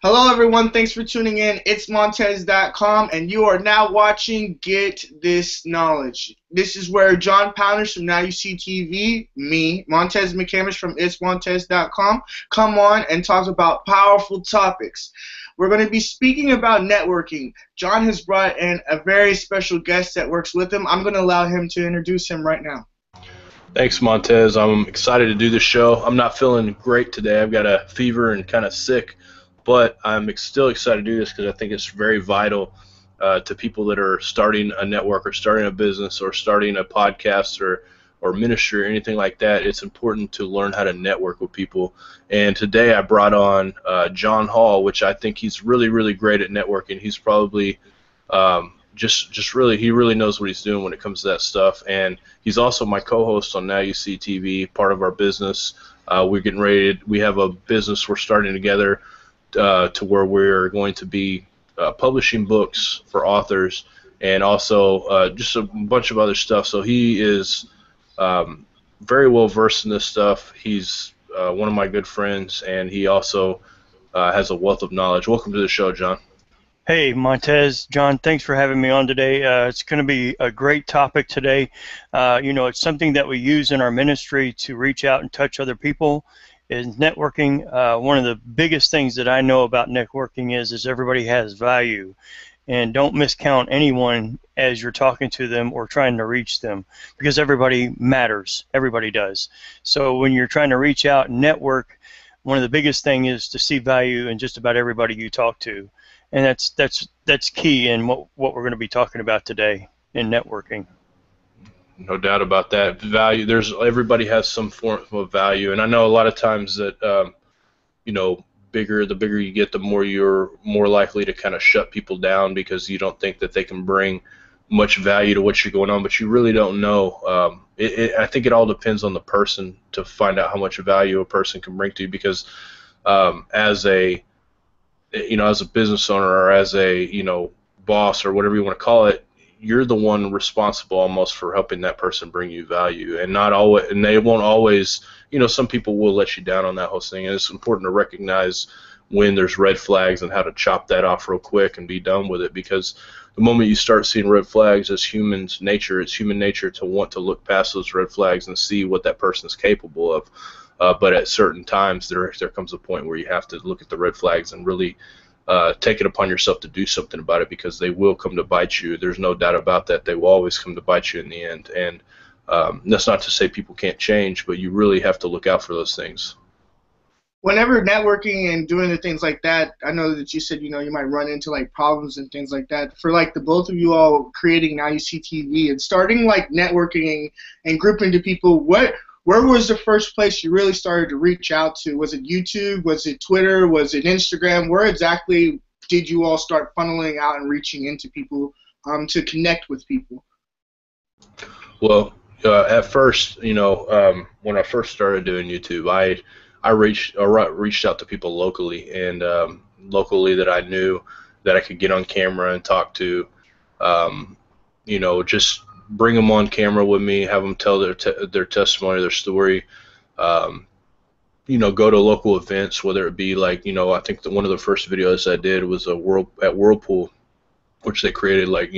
Hello, everyone. Thanks for tuning in. Itsmontez.com, and you are now watching Get This Knowledge. This is where John Pounders from Now You See TV, me, Montez McCamish from itsmontez.com, come on and talk about powerful topics. We're going to be speaking about networking. John has brought in a very special guest that works with him. I'm going to allow him to introduce him right now. Thanks, Montez. I'm excited to do the show. I'm not feeling great today. I've got a fever and kind of sick, but I'm still excited to do this because I think it's very vital to people that are starting a network or starting a business or starting a podcast or ministry or anything like that. It's important to learn how to network with people. And today I brought on John Hall, which I think he's really, really great at networking. He's probably he really knows what he's doing when it comes to that stuff. And he's also my co-host on Now You See TV, part of our business. We have a business we're starting together to where we're going to be publishing books for authors and also just a bunch of other stuff. So he is very well versed in this stuff. He's one of my good friends, and he also has a wealth of knowledge. Welcome to the show, John. Hey, Montez, John, thanks for having me on today. It's going to be a great topic today. It's something that we use in our ministry to reach out and touch other people. Is networking. One of the biggest things that I know about networking is everybody has value, and don't miscount anyone as you're talking to them or trying to reach them, because everybody matters. Everybody does. So when you're trying to reach out and network, one of the biggest thing is to see value in just about everybody you talk to. And that's key in what we're going to be talking about today in networking. No doubt about that. Value. Everybody has some form of value, and I know a lot of times that the bigger you get, the more you're more likely to kind of shut people down because you don't think that they can bring much value to what you're going on, but you really don't know. I think it all depends on the person to find out how much value a person can bring to you, because as a business owner or as a boss or whatever you want to call it, you're the one responsible almost for helping that person bring you value, and not always, and they won't always. Some people will let you down on that whole thing, and it's important to recognize when there's red flags and how to chop that off real quick and be done with it, because the moment you start seeing red flags, as it's human nature to want to look past those red flags and see what that person is capable of. But at certain times, there comes a point where you have to look at the red flags and really take it upon yourself to do something about it, because they will come to bite you. There's no doubt about that. They will always come to bite you in the end. And that's not to say people can't change, but you really have to look out for those things. Whenever networking and doing the things like that, I know that you said, you might run into like problems and things like that. For like the both of you all creating Now You See TV and starting like networking and grouping to people, where was the first place you really started to reach out to? Was it YouTube? Was it Twitter? Was it Instagram? Where exactly did you all start funneling out and reaching into people to connect with people? Well, at first, when I first started doing YouTube, I reached out to people locally, and locally that I knew that I could get on camera and talk to, just bring them on camera with me, have them tell their testimony, their story, go to local events, whether it be like, I think one of the first videos I did was at Whirlpool, which they created like,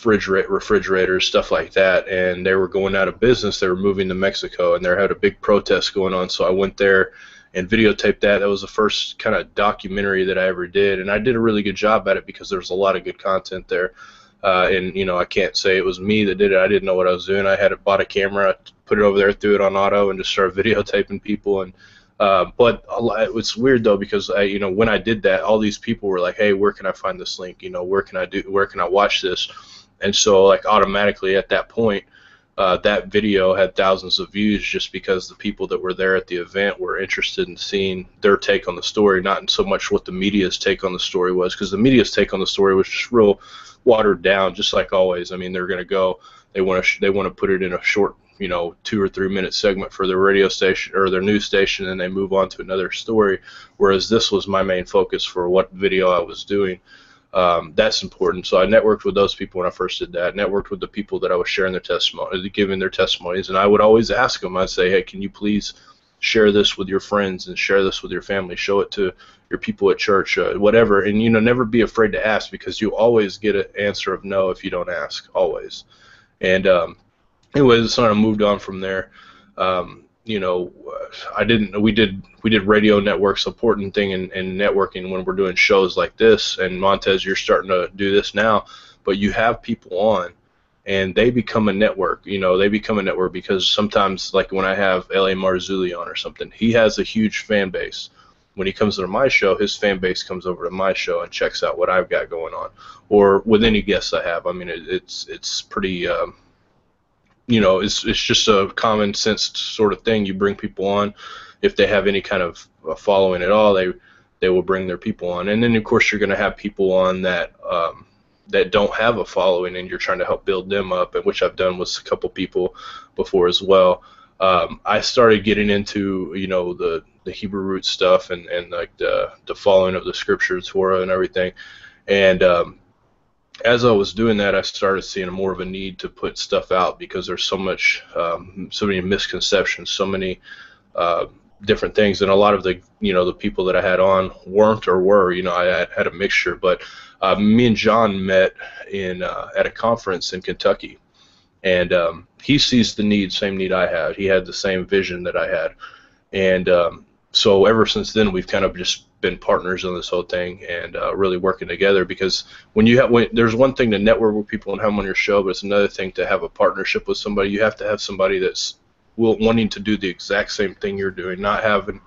refrigerators, stuff like that, and they were going out of business. They were moving to Mexico, and they had a big protest going on, so I went there and videotaped that. That was the first kind of documentary that I ever did, and I did a really good job at it because there was a lot of good content there. And I can't say it was me that did it. I didn't know what I was doing. I bought a camera, put it over there, threw it on auto, and just started videotaping people. And but it's weird though, because when I did that, all these people were like, "Hey, where can I find this link? Where can I watch this?" And so like automatically at that point, that video had thousands of views just because the people that were there at the event were interested in seeing their take on the story, not so much what the media's take on the story was, because the media's take on the story was just real watered down, just like always. I mean, they're going to go, they want to put it in a short, 2 or 3 minute segment for their radio station or their news station, and they move on to another story, whereas this was my main focus for what video I was doing. That's important. So I networked with those people when I first did that. Networked with the people that I was sharing their testimony, giving their testimonies, and I would always ask them. I'd say, "Hey, can you please share this with your friends and share this with your family. Show it to your people at church, whatever. And, you know, never be afraid to ask, because you always get an answer of no if you don't ask, always. And anyways, so I moved on from there. You know, we did radio network supporting thing and networking when we're doing shows like this. And Montez, you're starting to do this now, but you have people on and they become a network. You know, they become a network because sometimes, like when I have L.A. Marzulli on or something, he has a huge fan base. When he comes to my show, his fan base comes over to my show and checks out what I've got going on. Or with any guests I have. I mean, it's pretty, you know, it's just a common sense sort of thing. You bring people on. If they have any kind of following at all, they will bring their people on. And then, of course, you're going to have people on that that don't have a following, and you're trying to help build them up, and which I've done with a couple people before as well. I started getting into, you know, the Hebrew root stuff and like the following of the scripture, Torah, and everything. And as I was doing that, I started seeing more of a need to put stuff out because there's so much, so many misconceptions, so many different things, and a lot of the, you know, the people that I had on weren't or were, you know, I had a mixture. But me and John met in at a conference in Kentucky, and he sees the need, same need I had. He had the same vision that I had, and so ever since then, we've kind of just been partners on this whole thing and really working together. Because when there's one thing to network with people and have them on your show, but it's another thing to have a partnership with somebody. You have to have somebody that's wanting to do the exact same thing you're doing, not having,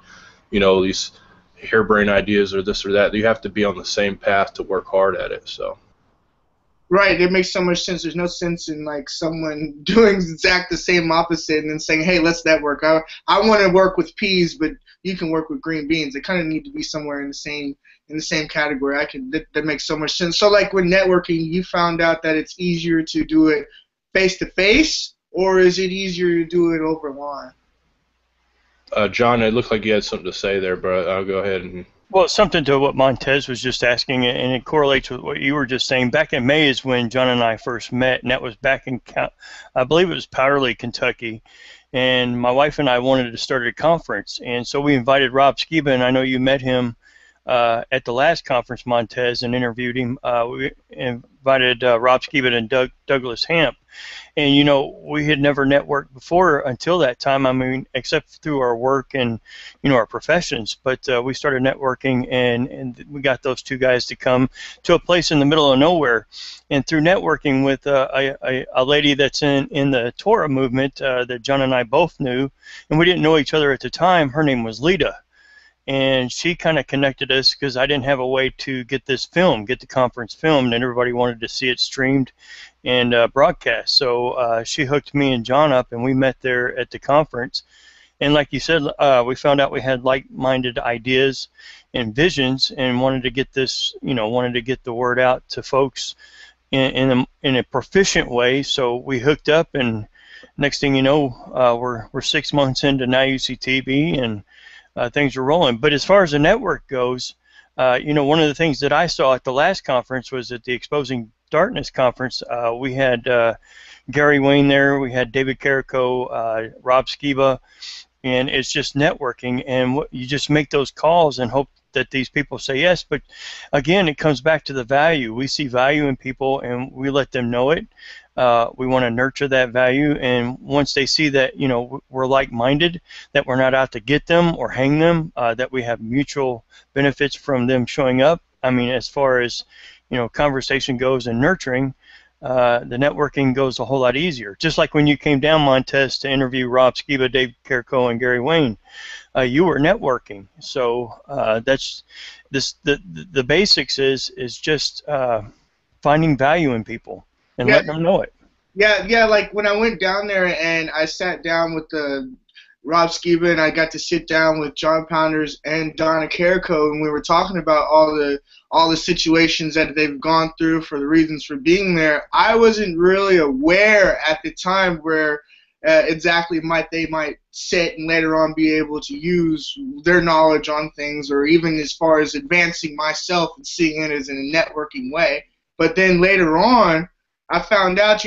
you know, these harebrained ideas or this or that. You have to be on the same path to work hard at it. So. Right, it makes so much sense. There's no sense in like someone doing the same opposite and then saying, "Hey, let's network. I want to work with peas, but you can work with green beans." They kind of need to be somewhere in the same category. That makes so much sense. So, like with networking, you found out that it's easier to do it face to face, or is it easier to do it over line? John, it looked like you had something to say there, but I'll go ahead and. Well, something to what Montez was just asking, and it correlates with what you were just saying. Back in May is when John and I first met, and that was back in, I believe it was Powderly, Kentucky. And my wife and I wanted to start a conference, and so we invited Rob Skiba, and I know you met him at the last conference, Montez, and interviewed him. We invited Rob Skiba and Douglas Hamp. And, you know, we had never networked before until that time, I mean, except through our work and, you know, our professions. But we started networking, and we got those two guys to come to a place in the middle of nowhere. And through networking with a lady that's in the Torah movement that John and I both knew, and we didn't know each other at the time, her name was Lita. And she kind of connected us because I didn't have a way to get the conference filmed, and everybody wanted to see it streamed and broadcast. So she hooked me and John up, and we met there at the conference. And like you said, we found out we had like-minded ideas and visions, and wanted to get the word out to folks in a proficient way. So we hooked up, and next thing you know, we're 6 months into Now You See TV, and things are rolling. But as far as the network goes, you know, one of the things that I saw at the last conference was at the Exposing Darkness conference. We had Gary Wayne there, we had David Carrico, Rob Skiba, and it's just networking, and you just make those calls and hope that these people say yes. But again, it comes back to the value. We see value in people, and we let them know it. We want to nurture that value, and once they see that, you know, we're like-minded, that we're not out to get them or hang them, that we have mutual benefits from them showing up. I mean, as far as, you know, conversation goes and nurturing, the networking goes a whole lot easier. Just like when you came down, Montez, to interview Rob Skiba, Dave Carrico, and Gary Wayne, you were networking. So that's the basics is just finding value in people and letting them know it. Yeah, like when I went down there and I sat down with Rob Skiba, and I got to sit down with John Pounders and Donna Carrico, and we were talking about all the situations that they've gone through for the reasons for being there. I wasn't really aware at the time where exactly they might sit and later on be able to use their knowledge on things, or even as far as advancing myself and seeing it as in a networking way. But then later on, I found out,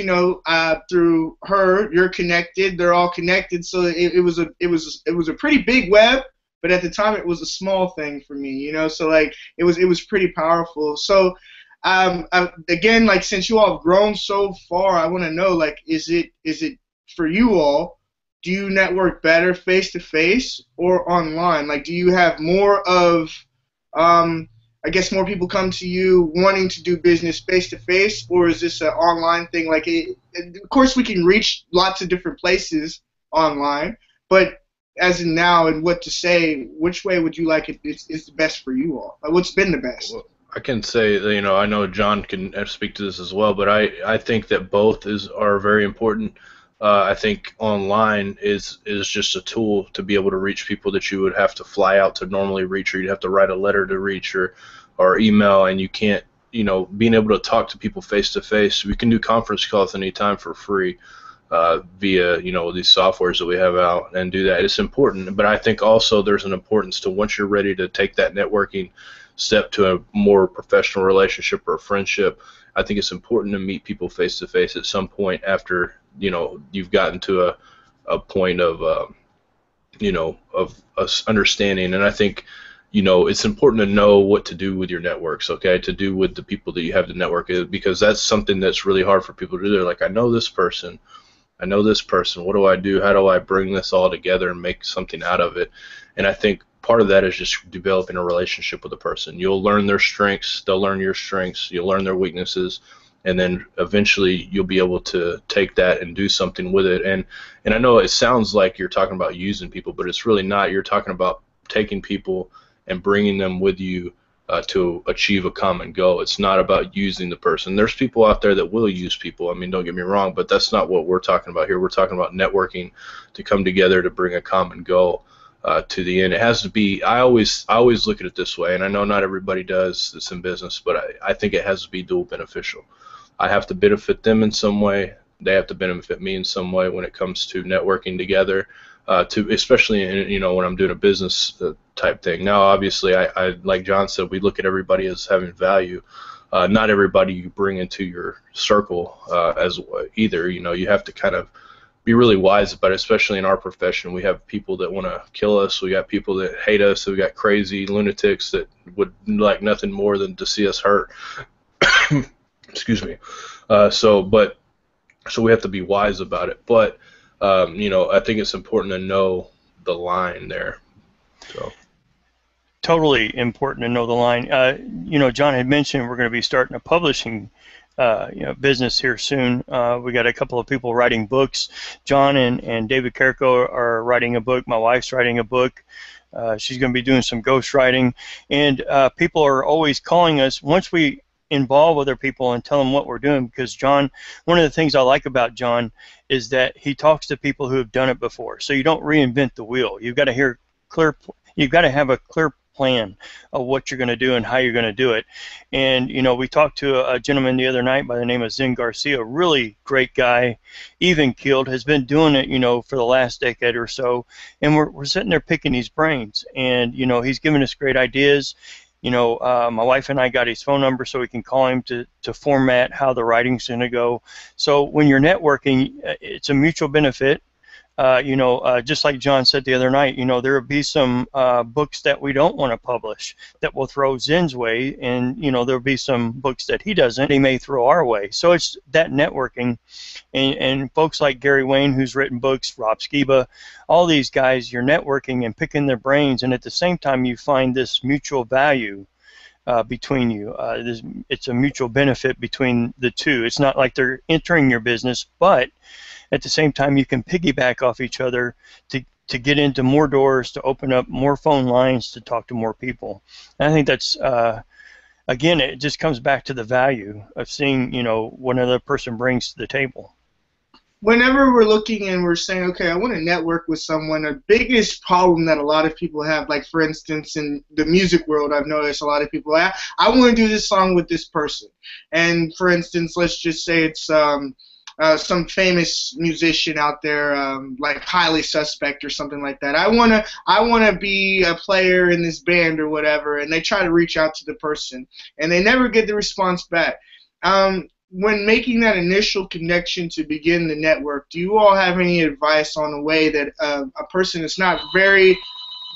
through her, you're connected. They're all connected, so it was a pretty big web, but at the time it was a small thing for me, So like it was pretty powerful. So again, like since you all have grown so far, I want to know, like, is it for you all? Do you network better face to face or online? Like, do you have more of I guess more people come to you wanting to do business face to face, or is this an online thing? Like, of course, we can reach lots of different places online, but as in now and what to say, which way would you like it is the best for you all? Like, what's been the best? Well, I can say that, I know John can speak to this as well, but I think that both are very important. I think online is just a tool to be able to reach people that you would have to fly out to normally reach, or you'd have to write a letter to reach, or email, and you can't, being able to talk to people face to face. We can do conference calls anytime for free via, these softwares that we have out, and do that. It's important, but I think also there's an importance to, once you're ready to take that networking step to a more professional relationship or a friendship, I think it's important to meet people face to face at some point after you've gotten to a point of of us understanding. And I think it's important to know what to do with your networks, okay, to do with the people that you have to network with, because that's something that's really hard for people to do. They're like, I know this person, what do I do? How do I bring this all together and make something out of it? And I think part of that is just developing a relationship with a person. You'll learn their strengths, they'll learn your strengths, you'll learn their weaknesses, and then eventually you'll be able to take that and do something with it. And I know it sounds like you're talking about using people, but it's really not. You're talking about taking people and bringing them with you to achieve a common goal. It's not about using the person. There's people out there that will use people. I mean, don't get me wrong, but that's not what we're talking about here. We're talking about networking to come together to bring a common goal to the end. It has to be. I always look at it this way, and I know not everybody does this in business, but I think it has to be dual beneficial. I have to benefit them in some way. They have to benefit me in some way when it comes to networking together. Especially in, when I'm doing a business type thing. Now, obviously, I like John said, we look at everybody as having value. Not everybody you bring into your circle as either. You have to kind of be really wise about it, especially in our profession. We have people that want to kill us. We got people that hate us. We got crazy lunatics that would like nothing more than to see us hurt. Excuse me. So we have to be wise about it. But I think it's important to know the line there. So. Totally important to know the line. John had mentioned we're going to be starting a publishing business here soon. We got a couple of people writing books. John and David Carrico are writing a book. My wife's writing a book. She's going to be doing some ghostwriting. And people are always calling us once we involve other people and tell them what we're doing, because John, one of the things I like about John is that he talks to people who have done it before. So you don't reinvent the wheel. You've got to have a clear plan of what you're going to do and how you're going to do it. And we talked to a gentleman the other night by the name of Zen Garcia, really great guy, even keeled, has been doing it for the last decade or so, and we're sitting there picking his brains, and he's giving us great ideas. My wife and I got his phone number so we can call him to format how the writing's going to go. So when you're networking, it's a mutual benefit. Just like John said the other night, there will be some books that we don't want to publish that will throw Zen's way, and there'll be some books that he doesn't, he may throw our way. So it's that networking, and folks like Gary Wayne, who's written books, Rob Skiba, all these guys, you're networking and picking their brains, and at the same time you find this mutual value between you. It's a mutual benefit between the two. It's not like they're entering your business, but at the same time, you can piggyback off each other to get into more doors, to open up more phone lines, to talk to more people. And I think that's, again, it just comes back to the value of seeing, what another person brings to the table. Whenever we're looking and we're saying, okay, I want to network with someone, the biggest problem that a lot of people have, like for instance, in the music world, I've noticed a lot of people, I want to do this song with this person. And for instance, let's just say it's some famous musician out there, like Highly Suspect or something like that. I wanna be a player in this band or whatever, and they try to reach out to the person, and they never get the response back. when making that initial connection to begin the network, do you all have any advice on the way that a person that's not very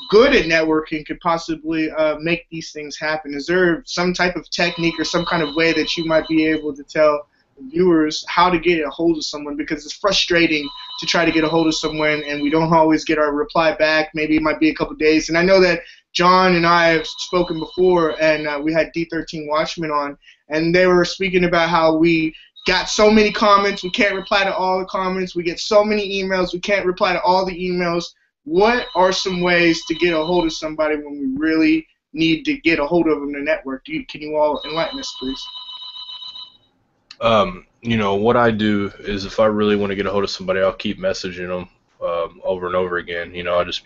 good at networking could possibly make these things happen? Is there some type of technique or some kind of way that you might be able to tell viewers how to get a hold of someone? Because it's frustrating to try to get a hold of someone and we don't always get our reply back. Maybe it might be a couple days. And I know that John and I have spoken before, and we had D13 Watchmen on, and they were speaking about how we got so many comments, we can't reply to all the comments. We get so many emails, we can't reply to all the emails. What are some ways to get a hold of somebody when we really need to get a hold of them to network? Can you all enlighten us, please? You know, what I do is if I really want to get a hold of somebody, I'll keep messaging them over and over again. You know, I just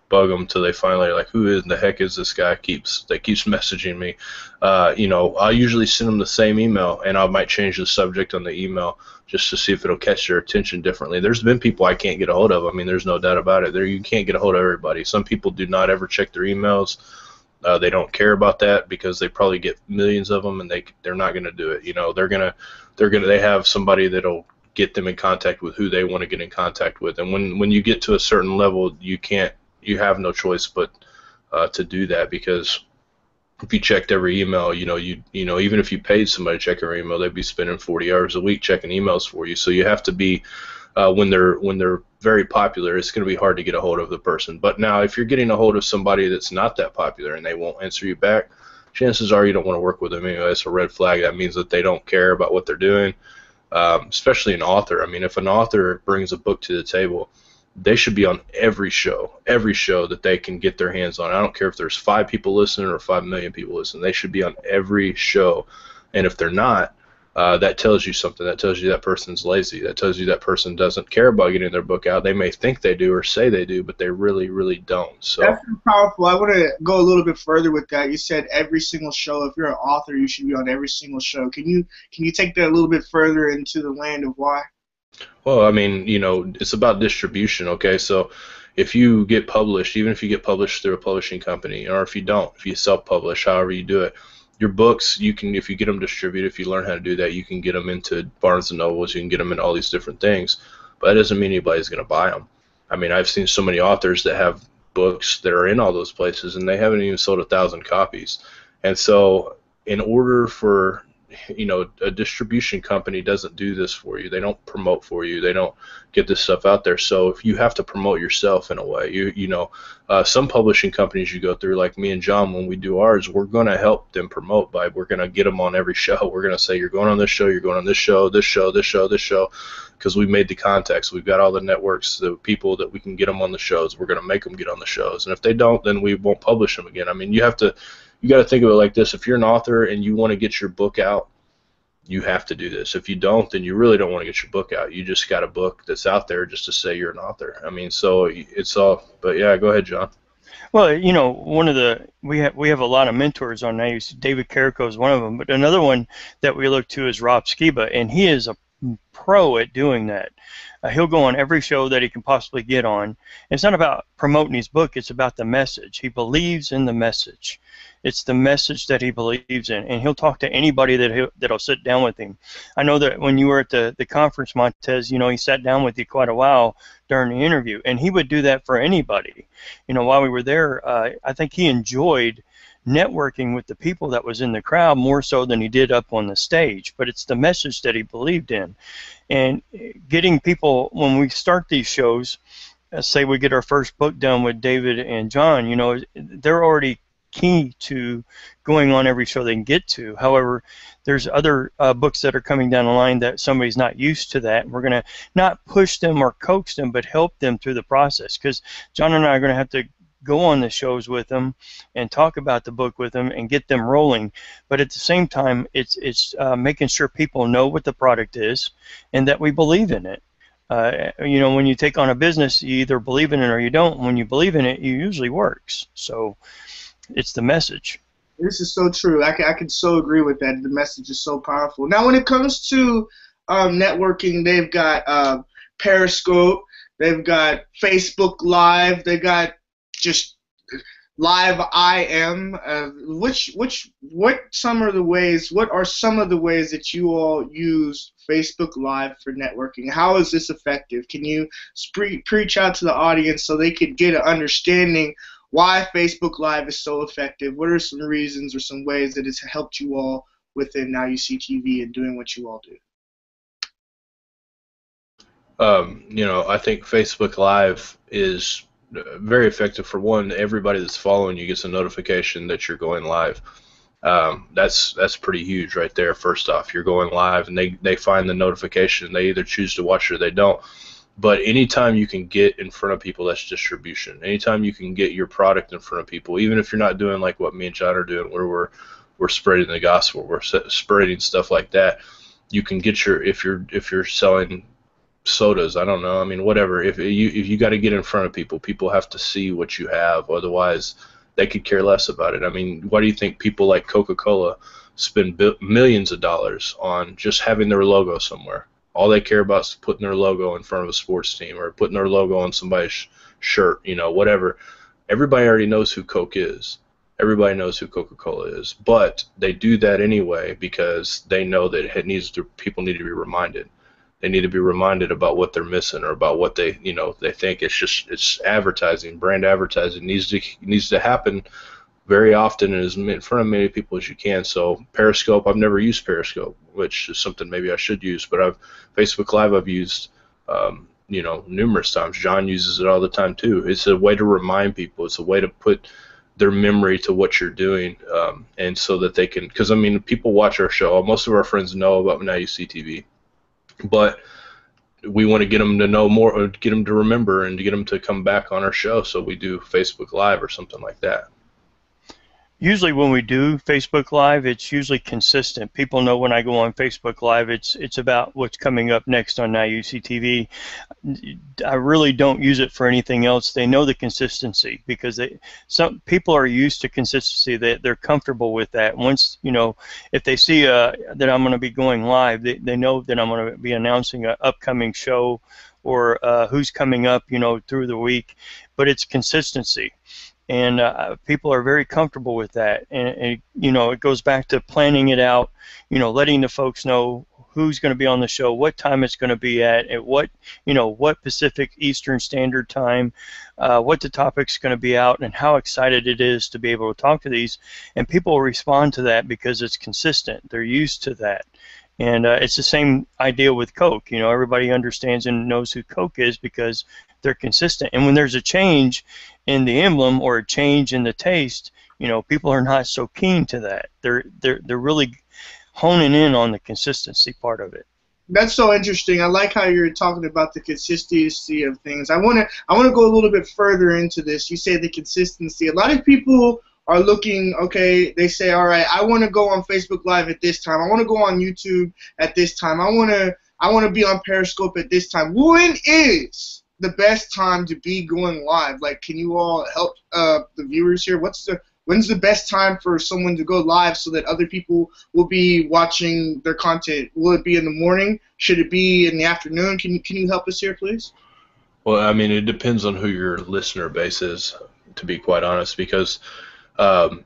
bug them till they finally are like, who in the heck is this guy that keeps messaging me? You know, I usually send them the same email, and I might change the subject on the email just to see if it'll catch their attention differently. There's been people I can't get a hold of. I mean, there's no doubt about it. You can't get a hold of everybody. Some people do not ever check their emails. They don't care about that because they probably get millions of them, and they're not going to do it. You know, they have somebody that'll get them in contact with who they want to get in contact with. And when you get to a certain level, you have no choice but to do that, because if you checked every email, you know, even if you paid somebody to check every email, they'd be spending 40 hours a week checking emails for you. So you have to be when they're very popular, it's going to be hard to get a hold of the person. But now, if you're getting a hold of somebody that's not that popular and they won't answer you back, chances are you don't want to work with them anyway. It's a red flag. That means that they don't care about what they're doing, especially an author. I mean, if an author brings a book to the table, they should be on every show that they can get their hands on. I don't care if there's 5 people listening or 5 million people listening. They should be on every show. And if they're not, that tells you something. That tells you that person's lazy. That tells you that person doesn't care about getting their book out. They may think they do or say they do, but they really, really don't. So that's powerful. I want to go a little bit further with that. You said every single show. If you're an author, you should be on every single show. Can you take that a little bit further into the land of why? Well, I mean, you know, it's about distribution, okay? So if you get published, even if you get published through a publishing company, or if you don't, if you self-publish, however you do it, your books, you can, if you get them distributed, if you learn how to do that, you can get them into Barnes & Nobles, you can get them into all these different things, but that doesn't mean anybody's going to buy them. I mean, I've seen so many authors that have books that are in all those places, and they haven't even sold 1,000 copies. And so in order for, you know, a distribution company doesn't do this for you. They don't promote for you. They don't get this stuff out there. So if you have to promote yourself in a way, you know, some publishing companies you go through, like me and John, when we do ours, we're going to help them promote we're going to get them on every show. We're going to say, you're going on this show, you're going on this show, this show, this show, this show, because we made the contacts. We've got all the networks, the people that we can get them on the shows. We're going to make them get on the shows. And if they don't, then we won't publish them again. I mean, you got to think of it like this. If you're an author and you want to get your book out, you have to do this. If you don't, then you really don't want to get your book out. You just got a book that's out there just to say you're an author. I mean, so it's all, but yeah, go ahead, John. Well, you know, we have a lot of mentors on now. David Carrico is one of them, but another one that we look to is Rob Skiba, and he is a pro at doing that. He'll go on every show that he can possibly get on. It's not about promoting his book, it's about the message. He believes in the message. It's the message that he believes in, and he'll talk to anybody that'll sit down with him. I know that when you were at the conference, Montez, you know, he sat down with you quite a while during the interview, and he would do that for anybody. You know, while we were there, I think he enjoyed networking with the people that was in the crowd more so than he did up on the stage, but it's the message that he believed in. And getting people, when we start these shows, say we get our first book done with David and John, you know, they're already key to going on every show they can get to. However, there's other books that are coming down the line that somebody's not used to that. We're going to not push them or coax them, but help them through the process, because John and I are going to have to go on the shows with them and talk about the book with them and get them rolling. But at the same time, it's making sure people know what the product is and that we believe in it. You know, when you take on a business, you either believe in it or you don't. When you believe in it, it usually works. So it's the message. This is so true. I can so agree with that. The message is so powerful. Now, when it comes to networking, they've got Periscope, they've got Facebook Live, they've got just live I am. What are some of the ways that you all use Facebook Live for networking? How is this effective? Can you preach out to the audience so they could get an understanding why Facebook Live is so effective? What are some reasons or some ways that it's helped you all within Now You See TV and doing what you all do? I think Facebook Live is very effective. For one, everybody that's following you gets a notification that you're going live. That's pretty huge right there. First off, you're going live, and they find the notification. They either choose to watch it or they don't. But anytime you can get in front of people, that's distribution. Anytime you can get your product in front of people, even if you're not doing like what me and John are doing, where we're spreading the gospel, we're spreading stuff like that. You can get if you're selling sodas, I don't know, I mean, whatever, if you got to get in front of people have to see what you have, otherwise they could care less about it. I mean, why do you think people like Coca-Cola spend millions of dollars on just having their logo somewhere? All they care about is putting their logo in front of a sports team or putting their logo on somebody's shirt, whatever. Everybody already knows who Coke is. Everybody knows who Coca-Cola is, but they do that anyway because they know that people need to be reminded. They need to be reminded about what they're missing or about what they think. It's advertising, brand advertising needs to happen very often and as in front of many people as you can. So Periscope, I've never used Periscope, which is something maybe I should use, but Facebook Live I've used numerous times. John uses it all the time too. It's a way to remind people. It's a way to put their memory to what you're doing, and so that they can, because I mean, people watch our show. Most of our friends know about Now You See TV. But we want to get them to know more, or get them to remember, and to get them to come back on our show. So we do Facebook Live or something like that. Usually when we do Facebook Live, it's usually consistent. People know when I go on Facebook Live, it's about what's coming up next on Now You See TV. I really don't use it for anything else. They know the consistency because some people are used to consistency. They're comfortable with that. Once, if they see that I'm going to be going live, they know that I'm going to be announcing an upcoming show or who's coming up, through the week. But it's consistency. And people are very comfortable with that, and it goes back to planning it out, letting the folks know who's going to be on the show, what time it's going to be at what Pacific Eastern Standard Time, what the topic's going to be out, and how excited it is to be able to talk to these, and people respond to that because it's consistent. They're used to that. And it's the same idea with Coke. Everybody understands and knows who Coke is because they're consistent. And when there's a change in the emblem or a change in the taste, people are not so keen to that. They're really honing in on the consistency part of it. That's so interesting. I like how you're talking about the consistency of things. I want to go a little bit further into this. You say the consistency. A lot of people are looking, okay, they say, all right, I want to go on Facebook Live at this time. I want to go on YouTube at this time. I want to be on Periscope at this time. When is the best time to be going live? Like, can you all help the viewers here? When's the best time for someone to go live so that other people will be watching their content? Will it be in the morning? Should it be in the afternoon? Can you help us here, please? Well, I mean, it depends on who your listener base is, to be quite honest, because in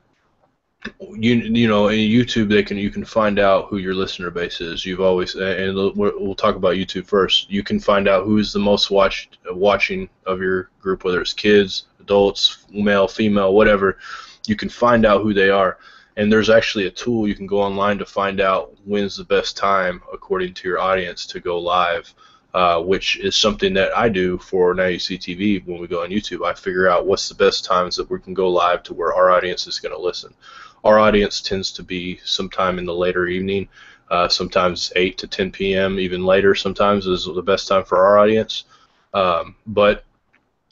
YouTube you can find out who your listener base is. You've always, and we'll talk about YouTube first. You can find out who is the most watching of your group, whether it's kids, adults, male, female, whatever. You can find out who they are, and there's actually a tool you can go online to find out when's the best time according to your audience to go live. Which is something that I do for Now You See TV when we go on YouTube. I figure out what's the best times that we can go live to where our audience is going to listen. Our audience tends to be sometime in the later evening, sometimes 8 to 10 p.m., even later sometimes is the best time for our audience. But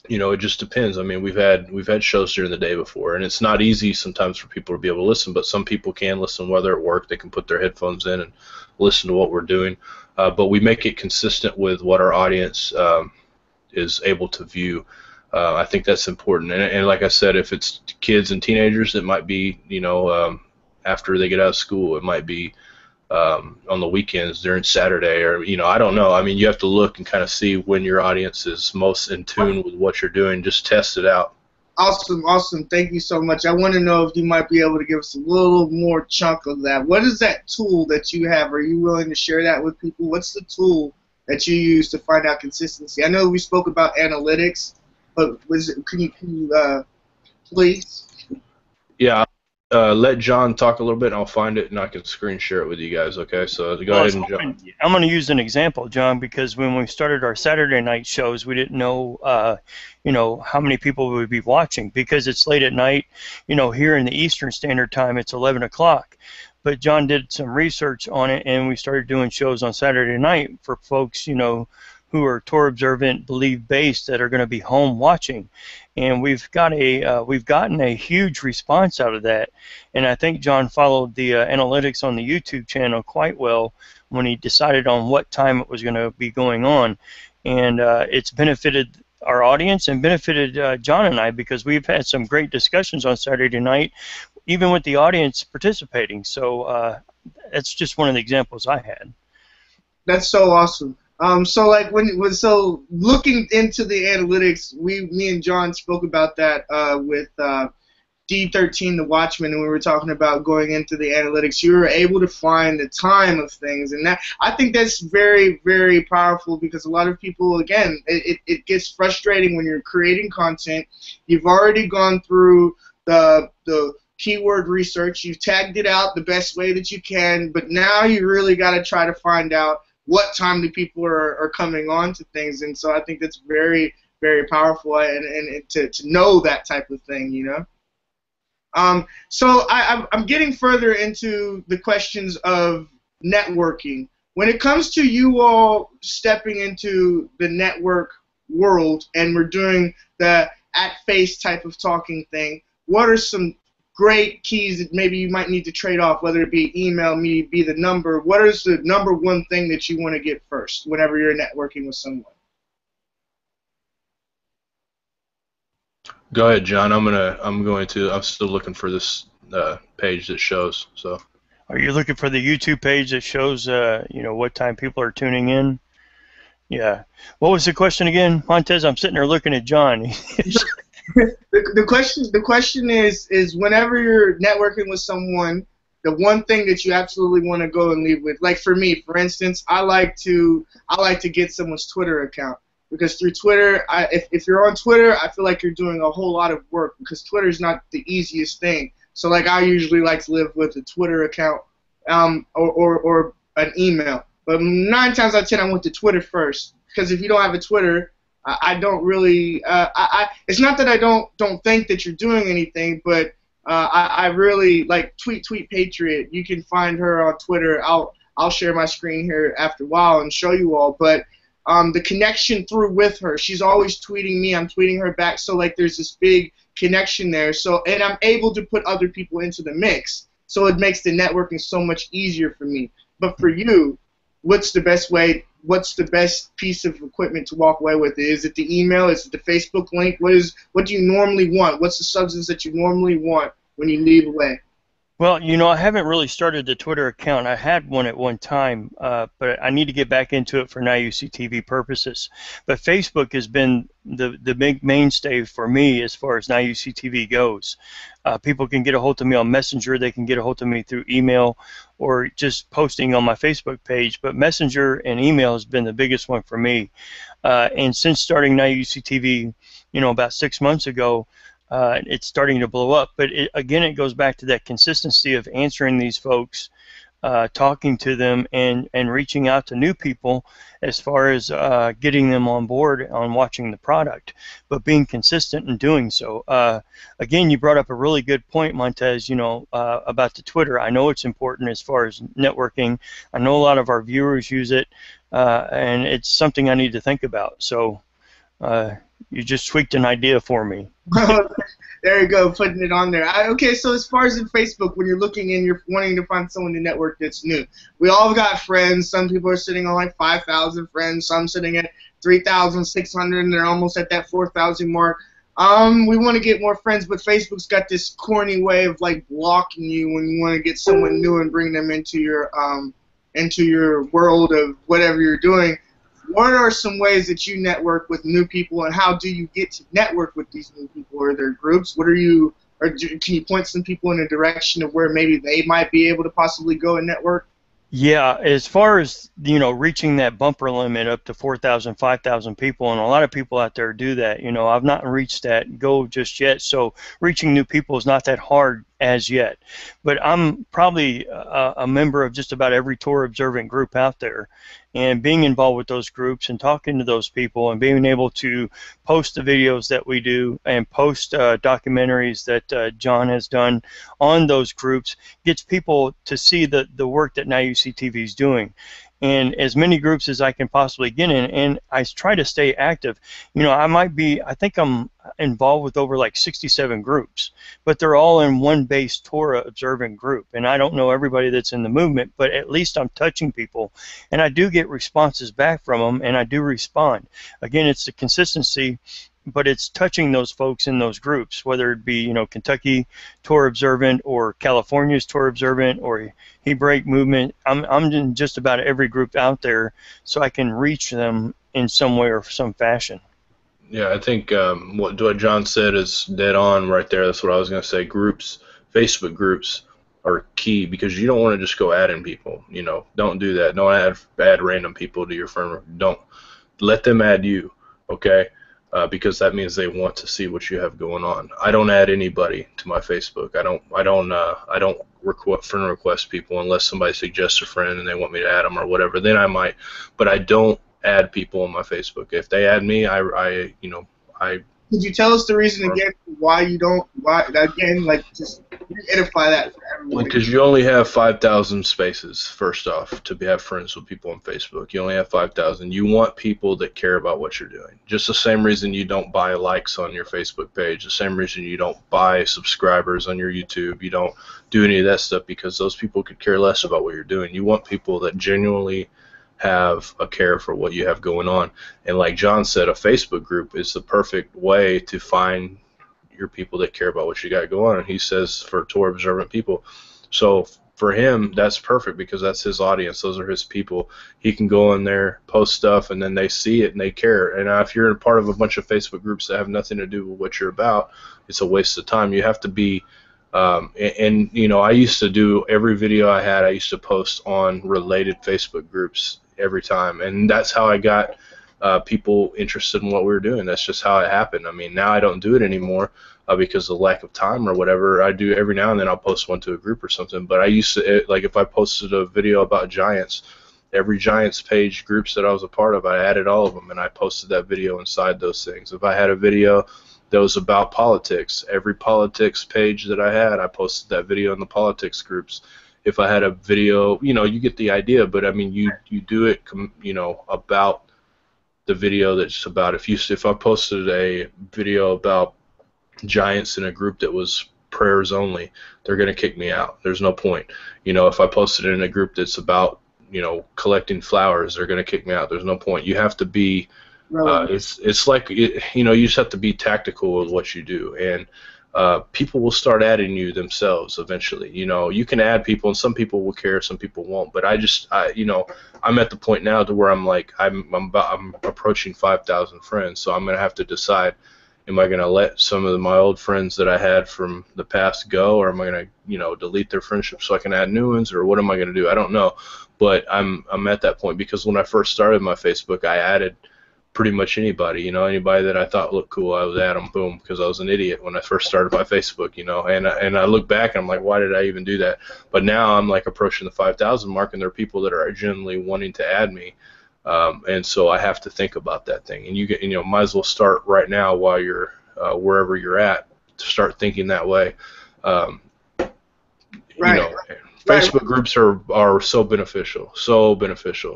it just depends. I mean, we've had shows during the day before, and it's not easy sometimes for people to be able to listen, but some people can listen while they're at work. They can put their headphones in and listen to what we're doing. But we make it consistent with what our audience is able to view. I think that's important. And like I said, if it's kids and teenagers, it might be, after they get out of school. It might be on the weekends during Saturday, or, I don't know. I mean, you have to look and kind of see when your audience is most in tune with what you're doing. Just test it out. Awesome, awesome. Thank you so much. I want to know if you might be able to give us a little more chunk of that. What is that tool that you have? Are you willing to share that with people? What's the tool that you use to find out consistency? I know we spoke about analytics, but can you please? Yeah, let John talk a little bit, and I'll find it, and I can screen share it with you guys. Okay, so go ahead and John. I'm going to use an example, John, because when we started our Saturday night shows, we didn't know, how many people would be watching because it's late at night. Here in the Eastern Standard Time, it's 11 o'clock. But John did some research on it, and we started doing shows on Saturday night for folks, who are tour observant, belief based, that are going to be home watching, and we've gotten a huge response out of that. And I think John followed the analytics on the YouTube channel quite well when he decided on what time it was going to be going on, and it's benefited our audience and benefited John and I, because we've had some great discussions on Saturday night, even with the audience participating. So that's just one of the examples I had. That's so awesome. So like so looking into the analytics, me and John spoke about that with D13, the Watchman, and we were talking about going into the analytics. You were able to find the time of things, and that, I think that's very, very powerful, because a lot of people, again, it gets frustrating when you're creating content. You've already gone through the keyword research, you've tagged it out the best way that you can, but now you really got to try to find out what time the people are coming on to things. And so I think that's very, very powerful, and to know that type of thing, So I'm getting further into the questions of networking. When it comes to you all stepping into the network world, and we're doing the at-face type of talking thing, what are some great keys that maybe you might need to trade off, whether it be email, me, be the number? What is the number one thing that you want to get first whenever you're networking with someone? Go ahead, John. I'm still looking for this page that shows. So. Are you looking for the YouTube page that shows, what time people are tuning in? Yeah. What was the question again, Montez? I'm sitting there looking at John. The question is whenever you're networking with someone, the one thing that you absolutely want to go and leave with. Like for me, for instance, I like to get someone's Twitter account, because through Twitter, if you're on Twitter, I feel like you're doing a whole lot of work, because Twitter is not the easiest thing. So like I usually like to live with a Twitter account or an email. But 9 times out of 10, I went to Twitter first, because if you don't have a Twitter, I don't really. It's not that I don't think that you're doing anything, but I really like Tweet Patriot. You can find her on Twitter. I'll share my screen here after a while and show you all. But the connection through with her, she's always tweeting me. I'm tweeting her back. So like there's this big connection there. So, and I'm able to put other people into the mix. So it makes the networking so much easier for me. But for you, what's the best way? What's the best piece of equipment to walk away with? Is it the email? Is it the Facebook link? What do you normally want? What's the substance that you normally want when you leave away? Well, I haven't really started the Twitter account. I had one at one time, but I need to get back into it for Now You See TV purposes. But Facebook has been the big mainstay for me as far as Now You See TV goes. People can get a hold of me on Messenger. They can get a hold of me through email or just posting on my Facebook page. But Messenger and email has been the biggest one for me. And since starting Now You See TV, about 6 months ago, it's starting to blow up. But again, it goes back to that consistency of answering these folks, talking to them, and reaching out to new people as far as getting them on board on watching the product, but being consistent in doing so. Again, you brought up a really good point, Montez, about the Twitter. I know it's important as far as networking. I know a lot of our viewers use it, and it's something I need to think about. So you just tweaked an idea for me. There you go, putting it on there. Okay, so as far as in Facebook, when you're looking and you're wanting to find someone to network that's new, we all got friends. Some people are sitting on like 5,000 friends. Some sitting at 3,600, and they're almost at that 4,000 mark. We want to get more friends, but Facebook's got this corny way of like blocking you when you want to get someone new and bring them into your world of whatever you're doing. what are some ways that you network with new people, and how do you get to network with these new people? Are there groups? What are you, can you point some people in a direction of where maybe they might be able to possibly go and network? Yeah, as far as, reaching that bumper limit up to 4,000, 5,000 people, and a lot of people out there do that. I've not reached that goal just yet, so reaching new people is not that hard as yet. But I'm probably a member of just about every tour observant group out there, and being involved with those groups and talking to those people and being able to post the videos that we do and post documentaries that John has done on those groups gets people to see the work that Now You See TV is doing. And as many groups as I can possibly get in, and I try to stay active. I think I'm involved with over like 67 groups, but they're all in one base Torah observant group. And I don't know everybody that's in the movement, but at least I'm touching people, and I do get responses back from them, and I do respond. Again, it's the consistency, but it's touching those folks in those groups, whether it be, Kentucky Torah Observant or California's Torah Observant or Hebraic Movement. I'm in just about every group out there, so I can reach them in some way or some fashion. Yeah, I think what John said is dead on right there. That's what I was going to say. Groups, Facebook groups are key, because you don't want to just go adding people. Don't do that. Don't add random people to your friend. Don't let them add you, okay? Because that means they want to see what you have going on. I don't add anybody to my Facebook. I don't friend request people unless somebody suggests a friend and they want me to add them or whatever. Then I might, but I don't add people on my Facebook. If they add me, I Could you tell us the reason again why you don't? Why again? Like, just edify that for everyone. Because you only have 5,000 spaces. First off, to have friends with people on Facebook, you only have 5,000. You want people that care about what you're doing. Just the same reason you don't buy likes on your Facebook page. The same reason you don't buy subscribers on your YouTube. You don't do any of that stuff, because those people could care less about what you're doing. You want people that genuinely have a care for what you have going on. And like John said, a Facebook group is the perfect way to find your people that care about what you got going on. And he says for Torah observant people. So for him, that's perfect, because that's his audience. Those are his people. He can go in there, post stuff, and then they see it and they care. And if you're a part of a bunch of Facebook groups that have nothing to do with what you're about, it's a waste of time. You have to be I used to do every video I had, I used to post on related Facebook groups every time, and that's how I got people interested in what we were doing. That's just how it happened. I mean, now I don't do it anymore because of the lack of time or whatever. I do every now and then. I'll post one to a group or something, but I used to, like, if I posted a video about Giants, every Giants page groups that I was a part of, I added all of them, and I posted that video inside those things. If I had a video that was about politics, every politics page that I had, I posted that video in the politics groups. If I had a video, you get the idea, but I mean, you do it, about the video that's about. If I posted a video about Giants in a group that was prayers only, they're going to kick me out. There's no point. If I posted it in a group that's about, collecting flowers, they're going to kick me out. There's no point. You have to be, it's like, you just have to be tactical with what you do. And people will start adding you themselves eventually. You can add people, and some people will care, some people won't. But I'm at the point now to where I'm like, I'm approaching 5,000 friends, so I'm gonna have to decide: am I gonna let some of my old friends that I had from the past go, or am I gonna, delete their friendship so I can add new ones, or what am I gonna do? I don't know, but I'm at that point, because when I first started my Facebook, I added pretty much anybody, anybody that I thought looked cool, I would add them, boom, because I was an idiot when I first started my Facebook, and I look back and I'm like, why did I even do that? But now I'm like approaching the 5,000 mark, and there are people that are genuinely wanting to add me, and so I have to think about that thing. And you might as well start right now while you're wherever you're at, to start thinking that way. Right. Facebook groups are so beneficial.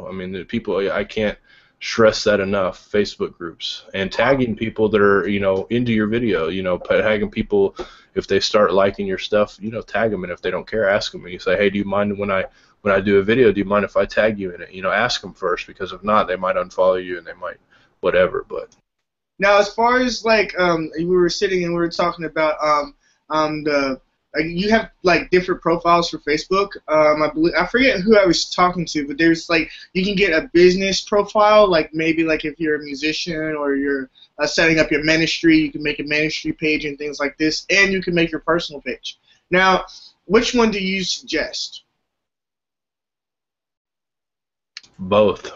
I mean, the people, I can't stress that enough. Facebook groups, and tagging people that are into your video, tagging people if they start liking your stuff, tag them, and if they don't care, ask them, and you say, hey, do you mind when I do a video, do you mind if I tag you in it? Ask them first, because if not, they might unfollow you and they might whatever. But now, as far as like we were sitting and we were talking about the like you have like different profiles for Facebook. I forget who I was talking to, but there's like you can get a business profile, like maybe like if you're a musician or you're setting up your ministry, you can make a ministry page and things like this, and you can make your personal page. Now, which one do you suggest? Both.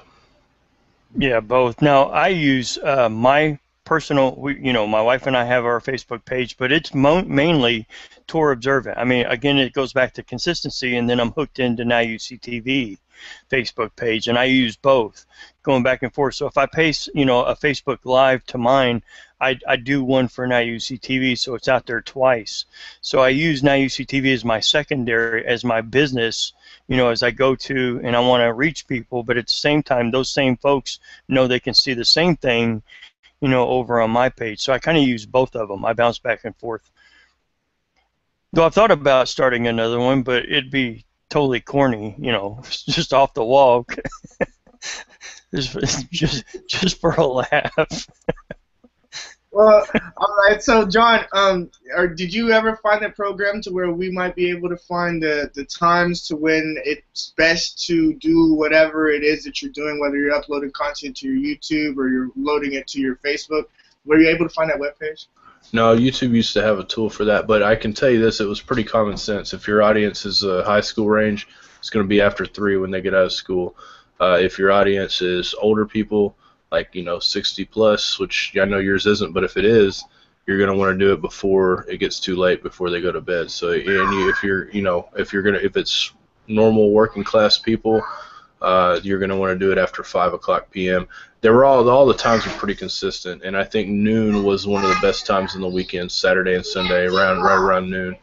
Yeah, both. Now, I use my personal, my wife and I have our Facebook page, but it's mainly tour observant. I mean, again, it goes back to consistency, and then I'm hooked into Now You See TV Facebook page, and I use both, going back and forth. So if I paste, a Facebook Live to mine, I do one for Now You See TV, so it's out there twice. So I use Now You See TV as my secondary, as my business, as I go to and I want to reach people, but at the same time, those same folks know they can see the same thing, over on my page. So I kind of use both of them. I bounce back and forth. Though I've thought about starting another one, but it'd be totally corny, just off the wall, just for a laugh. Well, all right. So, John, did you ever find a program to where we might be able to find the times to when it's best to do whatever it is that you're doing, whether you're uploading content to your YouTube or you're loading it to your Facebook? Were you able to find that webpage? No, YouTube used to have a tool for that, but I can tell you this, it was pretty common sense. If your audience is a high school range, it's going to be after 3 when they get out of school. If your audience is older people, like 60 plus, which I know yours isn't, but if it is, you're going to want to do it before it gets too late, before they go to bed. So if it's normal working class people, you're going to want to do it after 5:00 p.m. All the times were pretty consistent, and I think noon was one of the best times in the weekend, Saturday and Sunday, right around noon,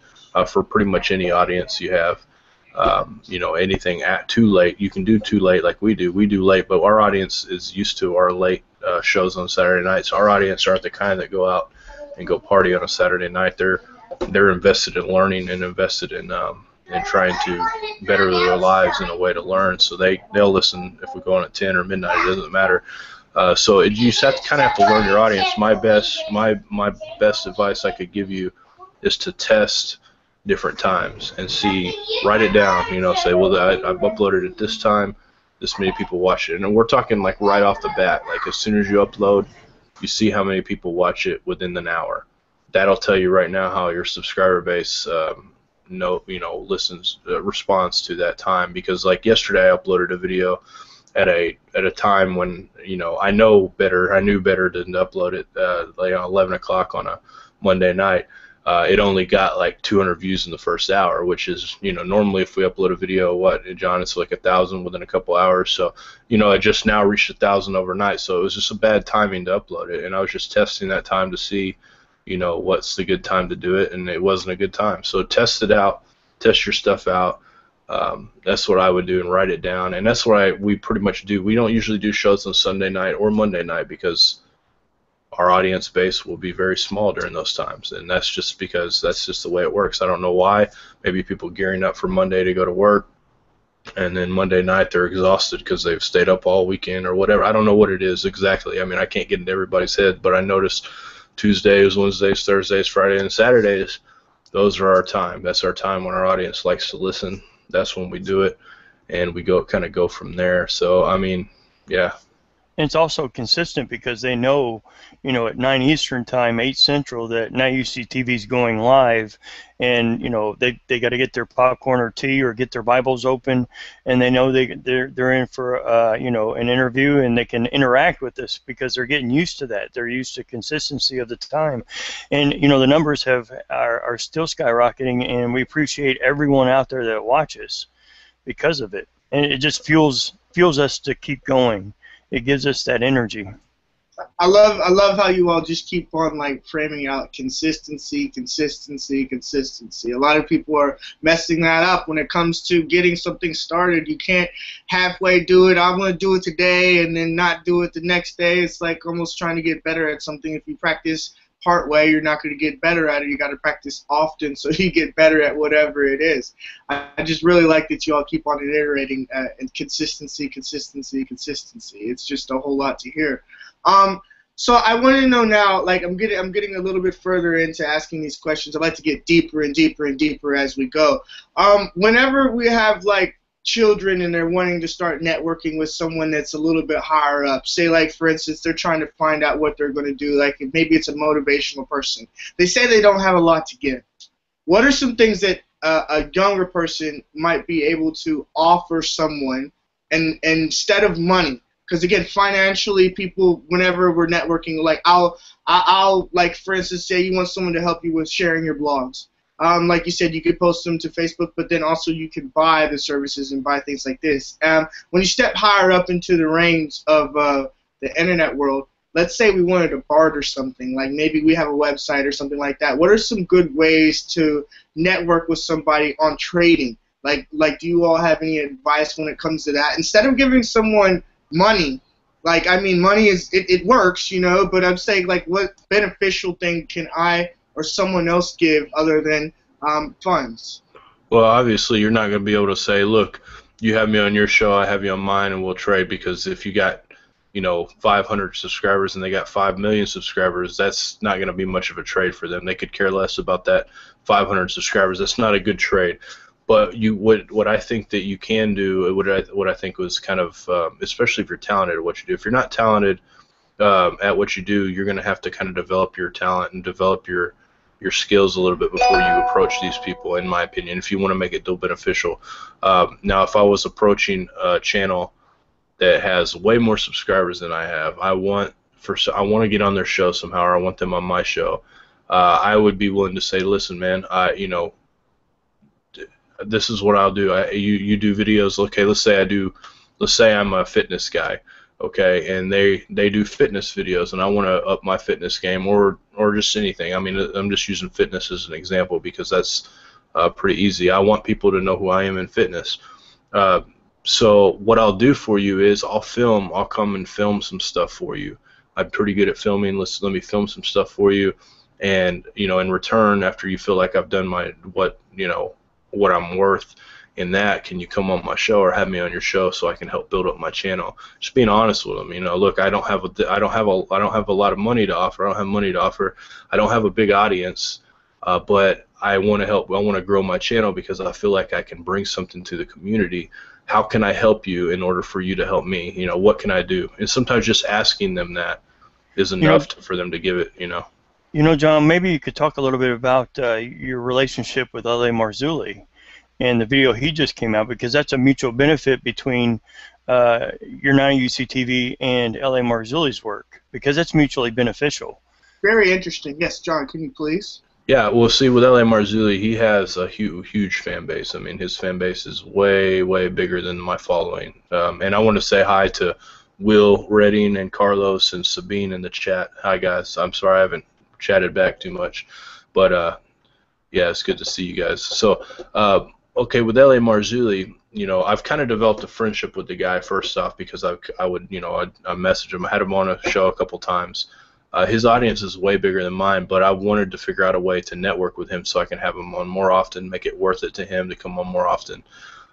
for pretty much any audience you have. Anything at too late, you can do too late like we do. We do late, but our audience is used to our late shows on Saturday nights. Our audience aren't the kind that go out and go party on a Saturday night. They're invested in learning and invested in trying to better their lives in a way to learn. So they'll listen if we go on at 10 or midnight. It doesn't matter. So you kind of have to learn your audience. My best advice I could give you is to test different times and write it down, say, well, I've uploaded at this time, this many people watch it. And we're talking like right off the bat, like as soon as you upload, you see how many people watch it within an hour. That'll tell you right now how your subscriber base responds to that time. Because like yesterday I uploaded a video at a time when I knew better to upload it like 11 o'clock on a Monday night. It only got like 200 views in the first hour, which is, normally if we upload a video, John, it's like 1,000 within a couple hours. So, it just now reached 1,000 overnight. So it was just a bad timing to upload it. And I was just testing that time to see, what's the good time to do it. And it wasn't a good time. So test it out, test your stuff out. That's what I would do, and write it down. And that's what we pretty much do. We don't usually do shows on Sunday night or Monday night because our audience base will be very small during those times, and that's just because that's just the way it works. I don't know why. Maybe people gearing up for Monday to go to work, and then Monday night they're exhausted because they've stayed up all weekend or whatever. I don't know what it is exactly. I mean, I can't get into everybody's head, but I noticed Tuesdays, Wednesdays, Thursdays, Fridays, and Saturdays, those are our time. That's our time when our audience likes to listen. That's when we do it, and we kind of go from there. So, I mean, yeah. And it's also consistent because they know, at 9 Eastern time, 8 Central, that Now You See TV is going live, and they got to get their popcorn or tea or get their Bibles open, and they know they're in for an interview, and they can interact with us because they're getting used to that. They're used to consistency of the time, and the numbers are still skyrocketing, and we appreciate everyone out there that watches because of it, and it just fuels us to keep going. It gives us that energy. I love how you all just keep on like framing out consistency. A lot of people are messing that up when it comes to getting something started. You can't halfway do it. I'm going to do it today and then not do it the next day. It's like almost trying to get better at something. If you practice part way, you're not going to get better at it. You got to practice often so you get better at whatever it is. I just really like that you all keep on iterating and consistency. It's just a whole lot to hear. So I want to know now, like I'm getting a little bit further into asking these questions. I'd like to get deeper and deeper and deeper as we go. Whenever we have like children and they're wanting to start networking with someone that's a little bit higher up, say like for instance they're trying to find out what they're going to do, like maybe it's a motivational person. They say they don't have a lot to give. What are some things that a younger person might be able to offer someone, and instead of money? Because again, financially, people, whenever we're networking, like I'll like for instance, say you want someone to help you with sharing your blogs. Like you said, you could post them to Facebook, but then also you can buy the services and buy things like this. When you step higher up into the range of the internet world, let's say we wanted to barter something, like maybe we have a website or something like that. What are some good ways to network with somebody on trading? Like do you all have any advice when it comes to that? Instead of giving someone money, like I mean, money it works, you know, but I'm saying like what beneficial thing can I or someone else give other than funds? Well, obviously, you're not going to be able to say, look, you have me on your show, I have you on mine, and we'll trade, because if you got, 500 subscribers and they got 5 million subscribers, that's not going to be much of a trade for them. They could care less about that 500 subscribers. That's not a good trade. But what I think that you can do, what I think was kind of, especially if you're talented at what you do. If you're not talented at what you do, you're going to have to kind of develop your talent and develop your skills a little bit before you approach these people, in my opinion, if you want to make it dual beneficial. Now, if I was approaching a channel that has way more subscribers than I have, I want to get on their show somehow, or I want them on my show, I would be willing to say, listen, man, this is what I'll do. You do videos. Okay, let's say I'm a fitness guy. Okay, and they do fitness videos, and I want to up my fitness game, or just anything. I mean, I'm just using fitness as an example because that's pretty easy. I want people to know who I am in fitness. So what I'll do for you is I'll come and film some stuff for you. I'm pretty good at filming. Let me film some stuff for you, and in return, after you feel like I've done what I'm worth in that, can you come on my show or have me on your show so I can help build up my channel? Just being honest with them. Look, I don't have a lot of money to offer. I don't have money to offer. I don't have a big audience, but I want to help. I want to grow my channel because I feel like I can bring something to the community. How can I help you in order for you to help me? What can I do? And sometimes just asking them that is enough for them to give it. John, maybe you could talk a little bit about your relationship with L.A. Marzulli and the video he just came out, because that's a mutual benefit between your 90UC TV and L.A. Marzulli's work, because that's mutually beneficial. Very interesting. Yes, John, can you please? Yeah, well, see, with L.A. Marzulli, he has a huge fan base. I mean, his fan base is way bigger than my following. And I want to say hi to Will Redding and Carlos and Sabine in the chat. Hi, guys. I'm sorry I haven't chatted back too much, but yeah, it's good to see you guys. So okay, with L.A. Marzulli, I've kind of developed a friendship with the guy, first off, because I message him. I had him on a show a couple times. His audience is way bigger than mine, but I wanted to figure out a way to network with him so I can have him on more often, make it worth it to him to come on more often.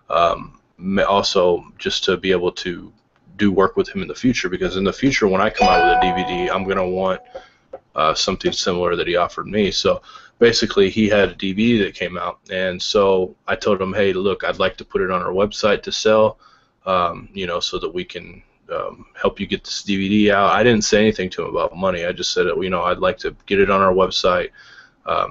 Also, just to be able to do work with him in the future, because in the future, when I come out with a DVD, I'm going to want something similar that he offered me. So basically, he had a DVD that came out, and so I told him, hey, look, I'd like to put it on our website to sell, so that we can help you get this DVD out. I didn't say anything to him about money. I just said, I'd like to get it on our website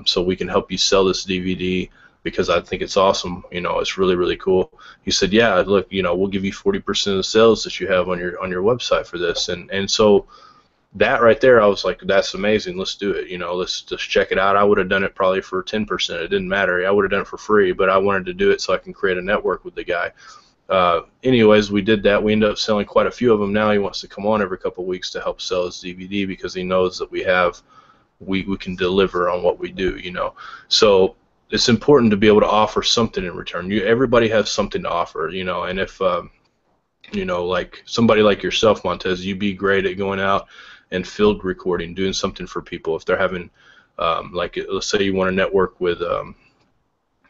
so we can help you sell this DVD, because I think it's awesome. It's really cool. He said, yeah, look, we'll give you 40% of the sales that you have on your website for this. And so that right there, I was like, that's amazing. Let's do it. Let's just check it out. I would have done it probably for 10%. It didn't matter. I would have done it for free, but I wanted to do it so I can create a network with the guy. Anyways, we did that. We ended up selling quite a few of them. Now he wants to come on every couple of weeks to help sell his DVD, because he knows that we can deliver on what we do. So it's important to be able to offer something in return. Everybody has something to offer. And if like somebody like yourself, Montez, you'd be great at going out and field recording, doing something for people if they're having, like, let's say you want to network with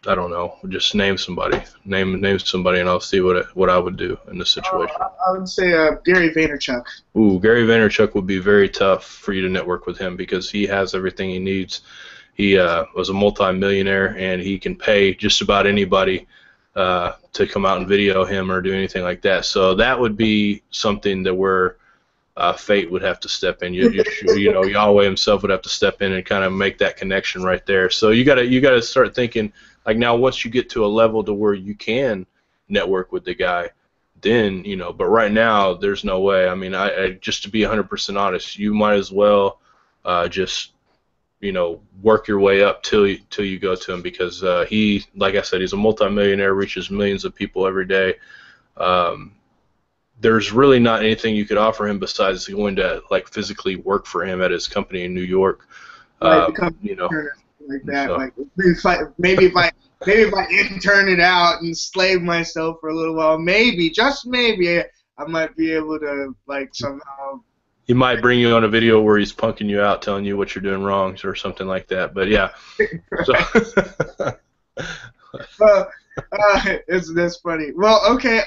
I don't know. Just name somebody. Name somebody, and I'll see what I would do in this situation. I would say Gary Vaynerchuk. Ooh, Gary Vaynerchuk would be very tough for you to network with him because he has everything he needs. He was a multi-millionaire, and he can pay just about anybody to come out and video him or do anything like that. So that would be something that where fate would have to step in. You know, Yahweh himself would have to step in and kind of make that connection right there. So you gotta start thinking, like, now once you get to a level to where you can network with the guy, then, you know, but right now there's no way. I mean, I just to be 100% honest, you might as well just, you know, work your way up till you go to him, because he, like I said, he's a multimillionaire, reaches millions of people every day. There's really not anything you could offer him besides going to, like, physically work for him at his company in New York. Like You know, like that. so. Like maybe if I intern it out and slave myself for a little while, maybe, just maybe, I might be able to, like, somehow. He might bring you on a video where he's punking you out, telling you what you're doing wrong or something like that. But yeah. That's funny. Well, okay.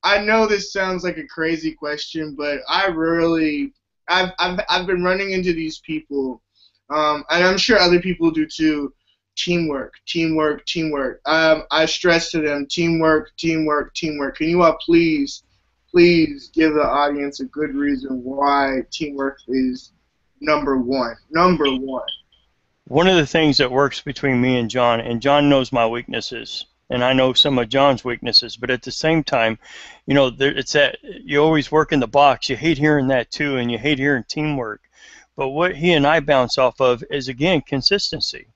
I know this sounds like a crazy question, but I've been running into these people, and I'm sure other people do too. Teamwork. I stress to them, teamwork. Can you all please give the audience a good reason why teamwork is number one? One of the things that works between me and John knows my weaknesses, and I know some of John's weaknesses, but at the same time, you know, it's that you always work in the box. You hate hearing that too, and you hate hearing teamwork. But what he and I bounce off of is, again, consistency.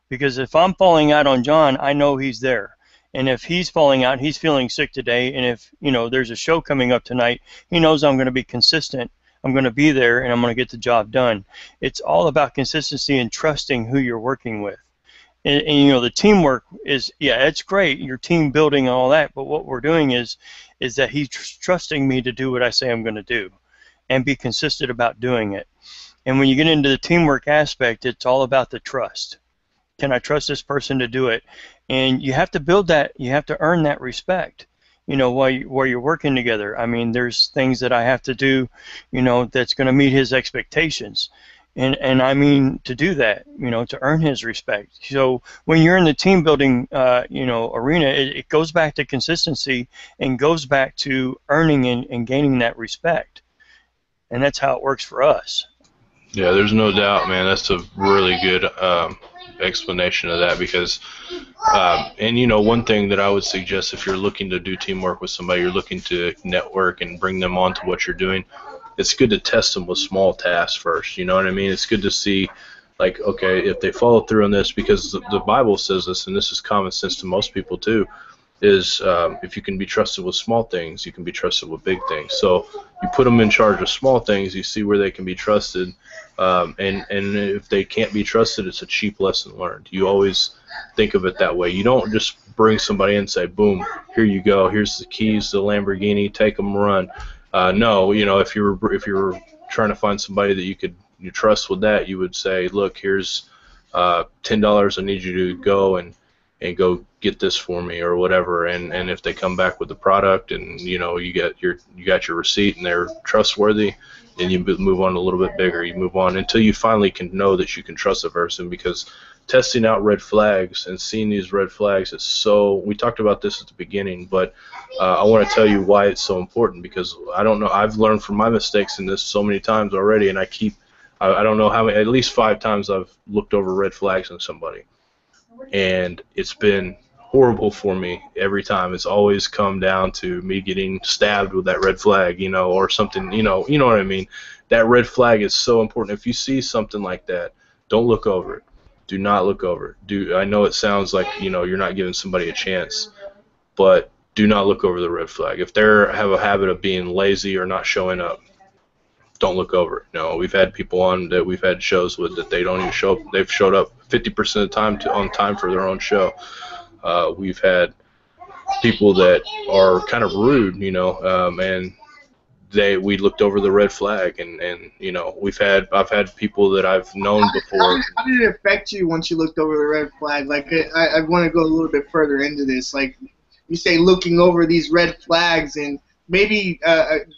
Because if I'm falling out on John, I know he's there. And if he's falling out, he's feeling sick today, and if, you know, there's a show coming up tonight, he knows I'm going to be consistent. I'm going to be there, and I'm going to get the job done. It's all about consistency and trusting who you're working with. And you know, the teamwork is, yeah, it's great, your team building and all that, but what we're doing is that he's trusting me to do what I say I'm going to do and be consistent about doing it. And when you get into the teamwork aspect, it's all about the trust. Can I trust this person to do it? And you have to build that, you have to earn that respect, you know, while you're working together. I mean, there's things that I have to do, you know, that's going to meet his expectations. And I mean, to do that, you know, to earn his respect. So when you're in the team building, you know, arena, it goes back to consistency and goes back to earning and gaining that respect. And that's how it works for us. Yeah, there's no doubt, man. That's a really good explanation of that, because and you know, one thing that I would suggest, if you're looking to do teamwork with somebody, you're looking to network and bring them on to what you're doing, it's good to test them with small tasks first. You know what I mean? It's good to see, like, okay, if they follow through on this, because the Bible says this, and this is common sense to most people too, is if you can be trusted with small things, you can be trusted with big things. So you put them in charge of small things, you see where they can be trusted, and if they can't be trusted, it's a cheap lesson learned. You always think of it that way. You don't just bring somebody in and say, boom, here you go, here's the keys to the Lamborghini, take them, run. No, you know, if you were trying to find somebody that you trust with that, you would say, look, here's $10. I need you to go and go get this for me or whatever, and if they come back with the product and, you know, you got your receipt and they're trustworthy, then you move on a little bit bigger. You move on until you finally can know that you can trust a person, because testing out red flags and seeing these red flags is so, we talked about this at the beginning, but I want to tell you why it's so important, because I don't know, I've learned from my mistakes in this so many times already, and I don't know how many, at least 5 times I've looked over red flags on somebody, and it's been horrible for me every time. It's always come down to me getting stabbed with that red flag, you know, or something, you know what I mean. That red flag is so important. If you see something like that, don't look over it. Do not look over it. I know it sounds like, you know, you're not giving somebody a chance, but do not look over the red flag. If they have a habit of being lazy or not showing up, don't look over it. No, we've had people on that we've had shows with that they don't even show up. They've showed up 50% of the time on time for their own show. We've had people that are kind of rude, you know, and we looked over the red flag, and you know, I've had people that I've known before. How did it affect you once you looked over the red flag? Like, I want to go a little bit further into this. Like, you say looking over these red flags, and maybe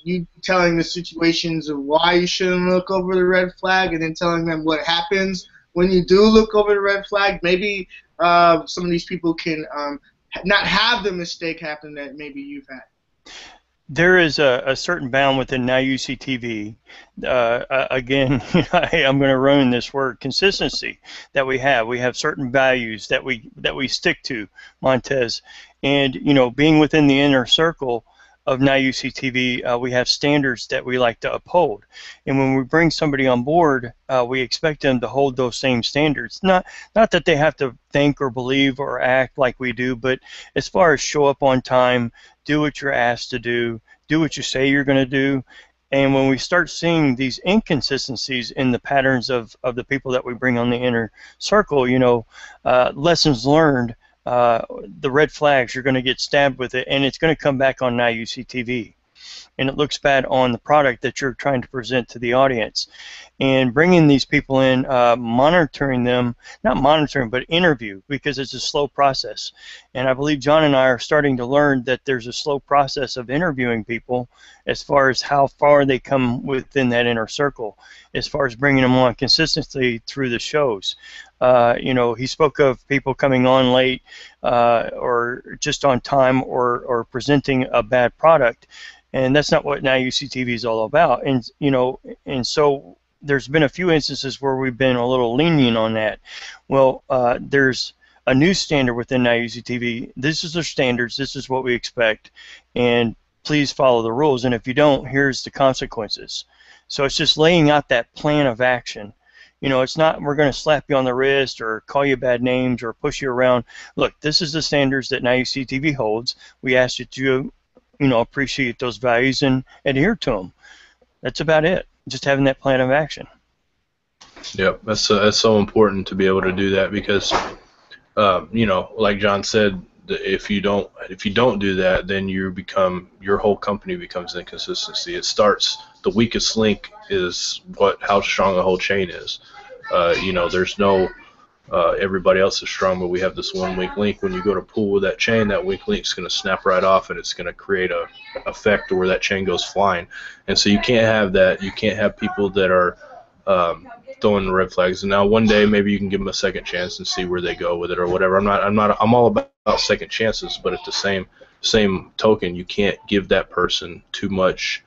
you telling the situations of why you shouldn't look over the red flag, and then telling them what happens when you do look over the red flag. Maybe some of these people can not have the mistake happen that maybe you've had. There is a certain bound within Now You See TV. Again, I'm going to ruin this word, consistency, that we have. We have certain values that we stick to, Montez. And, you know, being within the inner circle of Now You See TV, we have standards that we like to uphold. And when we bring somebody on board, we expect them to hold those same standards. Not that they have to think or believe or act like we do, but as far as show up on time, do what you're asked to do what you say you're going to do. And when we start seeing these inconsistencies in the patterns of the people that we bring on the inner circle, you know, lessons learned, the red flags, you're going to get stabbed with it, and it's going to come back on Now You See TV. And it looks bad on the product that you're trying to present to the audience. And bringing these people in, monitoring them, not monitoring, but interview, because it's a slow process. And I believe John and I are starting to learn that there's a slow process of interviewing people as far as how far they come within that inner circle, as far as bringing them on consistently through the shows. You know, he spoke of people coming on late or just on time or presenting a bad product. And that's not what Now You See TV is all about. And, you know, and so there's been a few instances where we've been a little lenient on that. Well, there's a new standard within Now You See TV. This is our standards. This is what we expect. And please follow the rules. And if you don't, here's the consequences. So it's just laying out that plan of action. You know, it's not we're going to slap you on the wrist or call you bad names or push you around. Look, this is the standards that Now You See TV holds. We ask that you know, appreciate those values and adhere to them. That's about it. Just having that plan of action. Yep, that's so important to be able to do that, because you know, like John said, if you don't do that, then your whole company becomes inconsistency. It starts, the weakest link is how strong the whole chain is. You know, there's no everybody else is strong, but we have this one weak link. When you go to pull with that chain, that weak link is going to snap right off, and it's going to create a effect where that chain goes flying. And so you can't have that. You can't have people that are throwing the red flags. And now one day maybe you can give them a second chance and see where they go with it or whatever. I'm all about second chances, but at the same token, you can't give that person too much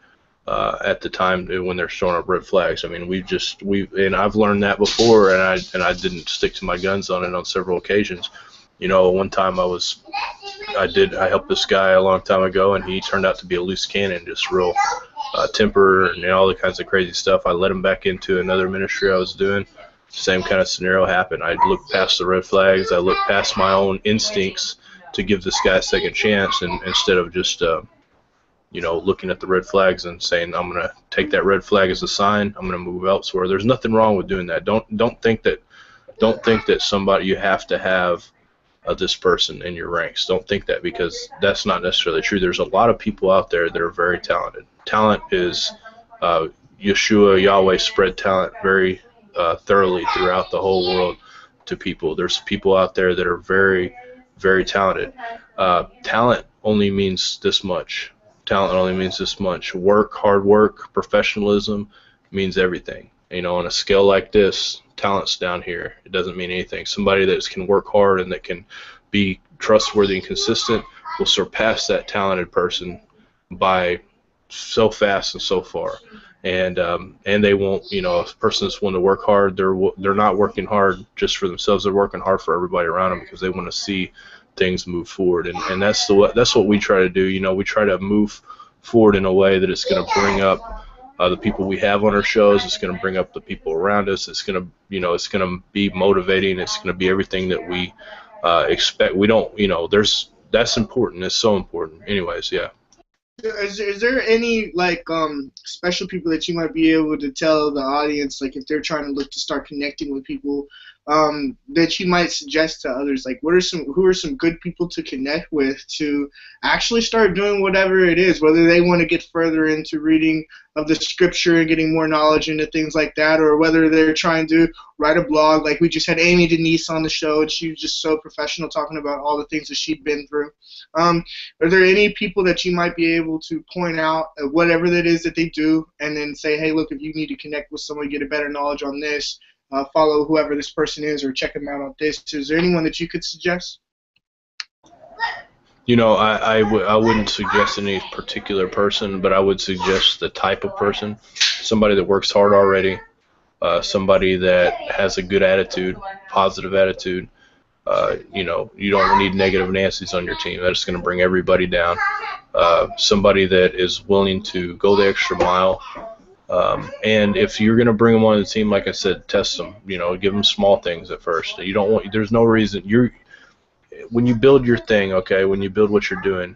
at the time when they're showing up red flags. I mean, and I've learned that before, and I didn't stick to my guns on it on several occasions. You know, one time I helped this guy a long time ago, and he turned out to be a loose cannon, just real temper and all the kinds of crazy stuff. I let him back into another ministry I was doing. Same kind of scenario happened. I looked past the red flags. I looked past my own instincts to give this guy a second chance, and instead of just you know, looking at the red flags and saying, I'm going to take that red flag as a sign, I'm going to move elsewhere. There's nothing wrong with doing that. Don't think that somebody, you have to have this person in your ranks. Don't think that, because that's not necessarily true. There's a lot of people out there that are very talented. Talent is Yahweh spread talent very thoroughly throughout the whole world to people. There's people out there that are very, very talented. Talent only means this much. Talent only means this much. Hard work, professionalism means everything. You know, on a scale like this, talent's down here. It doesn't mean anything. Somebody that can work hard and that can be trustworthy and consistent will surpass that talented person by so fast and so far. And they won't, you know, if a person that's willing to work hard, they're not working hard just for themselves. They're working hard for everybody around them, because they want to see things move forward, and that's what we try to do. You know, we try to move forward in a way that it's going to bring up the people we have on our shows. It's going to bring up the people around us. It's going to, you know, it's going to be motivating. It's going to be everything that we expect. We don't, you know, that's important. It's so important. Anyways, yeah. Is there any like special people that you might be able to tell the audience, like if they're trying to look to start connecting with people that you might suggest to others? Like, who are some good people to connect with to actually start doing whatever it is, whether they want to get further into reading of the scripture and getting more knowledge into things like that, or whether they're trying to write a blog. Like we just had Amy Denise on the show, and she was just so professional talking about all the things that she'd been through. Are there any people that you might be able to point out whatever that is that they do, and then say, hey, look, if you need to connect with someone, get a better knowledge on this, follow whoever this person is, or check them out on this. Is there anyone that you could suggest? You know, I wouldn't suggest any particular person, but I would suggest the type of person. Somebody that works hard already, somebody that has a good attitude, positive attitude. You know, you don't need negative Nancy's on your team. That's going to bring everybody down. Somebody that is willing to go the extra mile. And if you're going to bring them on the team, like I said, test them. You know, give them small things at first. You don't want. There's no reason when you build your thing, okay, when you build what you're doing,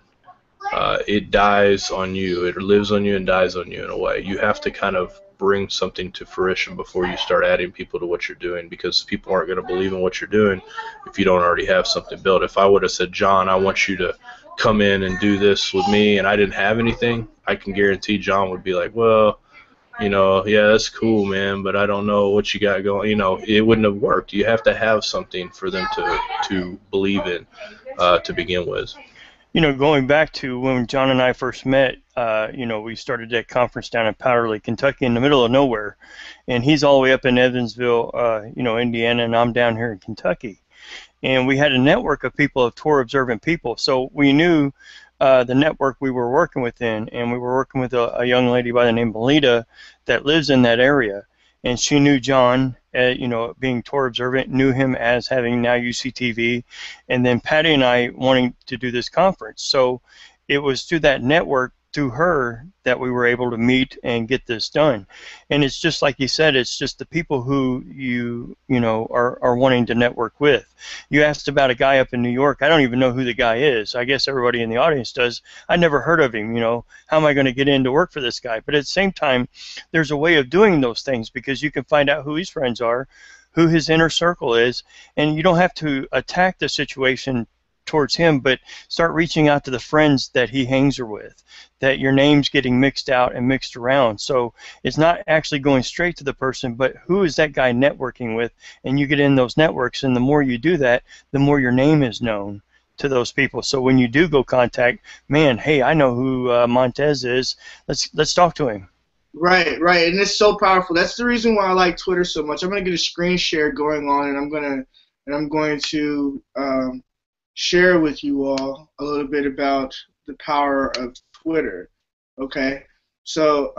it dies on you. It lives on you and dies on you in a way. You have to kind of bring something to fruition before you start adding people to what you're doing, because people aren't going to believe in what you're doing if you don't already have something built. If I would have said, John, I want you to come in and do this with me, and I didn't have anything, I can guarantee John would be like, well, you know, yeah, that's cool, man, but I don't know what you got going. You know, it wouldn't have worked. You have to have something for them to believe in to begin with. You know, going back to when John and I first met, you know, we started that conference down in Powder Lake, Kentucky, in the middle of nowhere, and he's all the way up in Evansville, you know, Indiana, and I'm down here in Kentucky. And we had a network of people, of tour observant people, so we knew the network we were working within, and we were working with a young lady by the name of Melita that lives in that area, and she knew John, you know, being tour observant, knew him as having now UCTV, and then Patty and I wanting to do this conference. So it was through that network, through her, that we were able to meet and get this done. And it's just like you said, it's just the people who you know are wanting to network with. You asked about a guy up in New York. I don't even know who the guy is. I guess everybody in the audience does. I never heard of him. You know, how am I going to get in to work for this guy? But at the same time, there's a way of doing those things, because you can find out who his friends are, who his inner circle is, and you don't have to attack the situation towards him, but start reaching out to the friends that he hangs with, that your name's getting mixed out and mixed around. So it's not actually going straight to the person, but who is that guy networking with, and you get in those networks, and the more you do that, the more your name is known to those people. So when you do go contact, man, hey, I know who Montez is, let's talk to him. Right, and it's so powerful. That's the reason why I like Twitter so much. I'm going to get a screen share going on, and I'm going to share with you all a little bit about the power of Twitter. Okay, so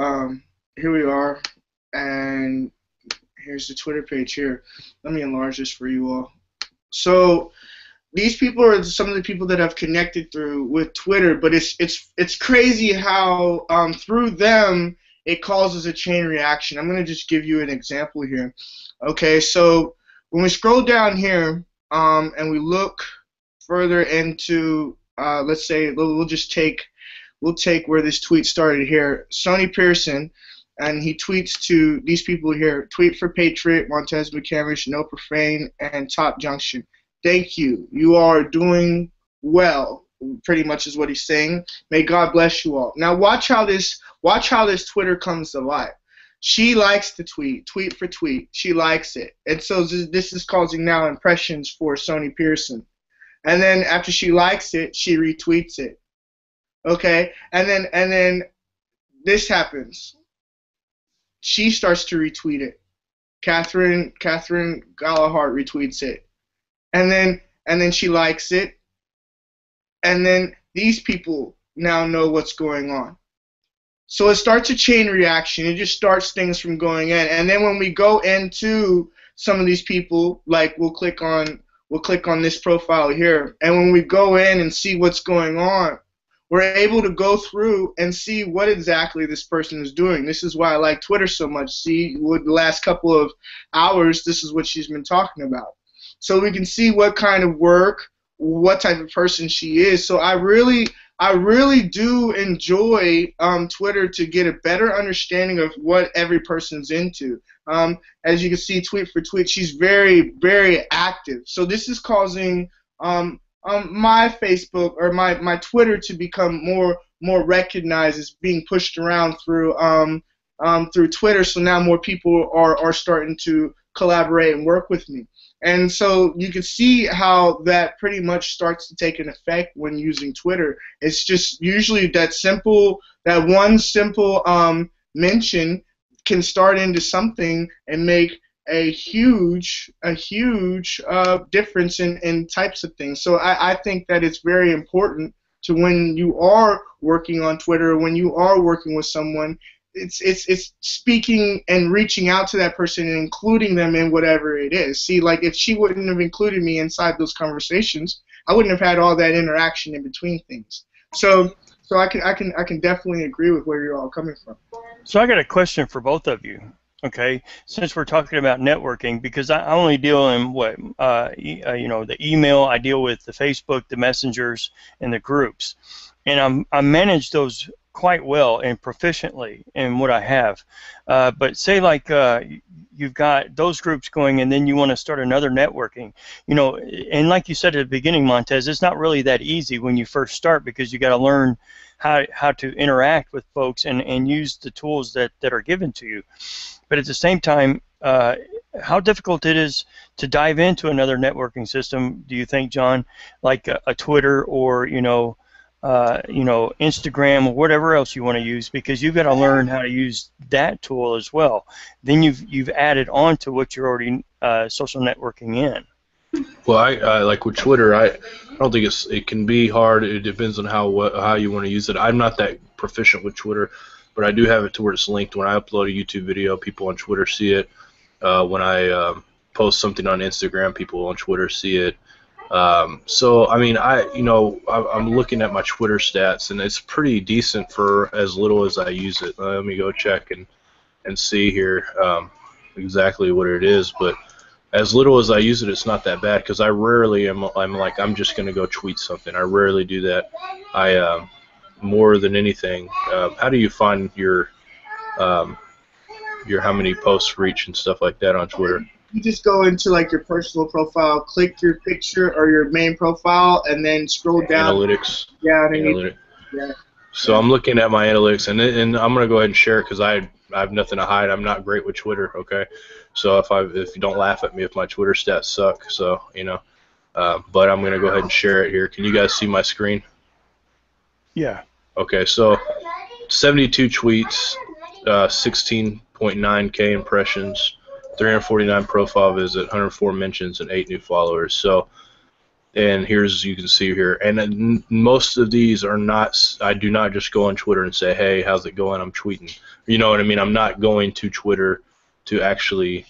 here we are, and here's the Twitter page here. Let me enlarge this for you all. So these people are some of the people that I've connected with Twitter, but it's crazy how through them it causes a chain reaction. I'm going to just give you an example here. Okay, so when we scroll down here and we look further into, let's say, we'll take where this tweet started here. Sonny Pearson, and he tweets to these people here: tweet for Patriot, Montez, McCamish, no profane, and Top Junction. Thank you. You are doing well. Pretty much is what he's saying. May God bless you all. Now watch how this Twitter comes to life. She likes the tweet for tweet. She likes it, and so this is causing now impressions for Sonny Pearson. And then after she likes it, she retweets it. Okay? And then this happens. She starts to retweet it. Catherine Gallahart retweets it. And then she likes it. And then these people now know what's going on. So it starts a chain reaction. It just starts things from going in. And then when we go into some of these people, like we'll click on this profile here, and when we go in and see what's going on, we're able to go through and see what exactly this person is doing. This is why I like Twitter so much. See, with the last couple of hours, this is what she's been talking about. So we can see what kind of work, what type of person she is. So I really do enjoy Twitter to get a better understanding of what every person's into. As you can see, tweet for tweet, she's very, very active. So this is causing my Facebook or my Twitter to become more recognized as being pushed around through Twitter. So now more people are starting to collaborate and work with me. And so you can see how that pretty much starts to take an effect when using Twitter. It's just usually that one simple mention can start into something and make a huge difference in types of things. So I think that it's very important to, when you are working on Twitter, when you are working with someone, it's speaking and reaching out to that person and including them in whatever it is. See, like, if she wouldn't have included me inside those conversations, I wouldn't have had all that interaction in between things. So I can definitely agree with where you're all coming from. So I got a question for both of you. Okay, since we're talking about networking, because I only deal in the email, I deal with the Facebook, the messengers, and the groups, and I manage those quite well and proficiently in what I have. But say like you've got those groups going, and then you want to start another networking, and like you said at the beginning, Montez, it's not really that easy when you first start, because you got to learn how to interact with folks and use the tools that are given to you. But at the same time, how difficult it is to dive into another networking system, do you think, John, like a Twitter or Instagram or whatever else you want to use, because you've got to learn how to use that tool as well. Then you've added on to what you're already social networking in. Well, I like with Twitter, I don't think it can be hard. It depends on how you want to use it. I'm not that proficient with Twitter, but I do have it to where it's linked. When I upload a YouTube video, people on Twitter see it. When I post something on Instagram, people on Twitter see it. So I mean, I'm looking at my Twitter stats, and it's pretty decent for as little as I use it. Let me go check and see here exactly what it is, but as little as I use it, it's not that bad, because I rarely I'm just going to go tweet something. I rarely do that. More than anything, how do you find your how many posts reach and stuff like that on Twitter? You just go into like your personal profile, click your picture or your main profile, and then scroll down. Analytics. Yeah, yeah. So I'm looking at my analytics, and I'm going to go ahead and share it, because I have nothing to hide. I'm not great with Twitter, okay? So if you don't laugh at me if my Twitter stats suck, so but I'm going to go ahead and share it here. Can you guys see my screen? Yeah. Okay, so 72 tweets, 16.9K impressions, 349 profile visit, 104 mentions, and 8 new followers. So, and you can see here, and most of these are not, I do not just go on Twitter and say, hey, how's it going? I'm tweeting. You know what I mean? I'm not going to Twitter to actually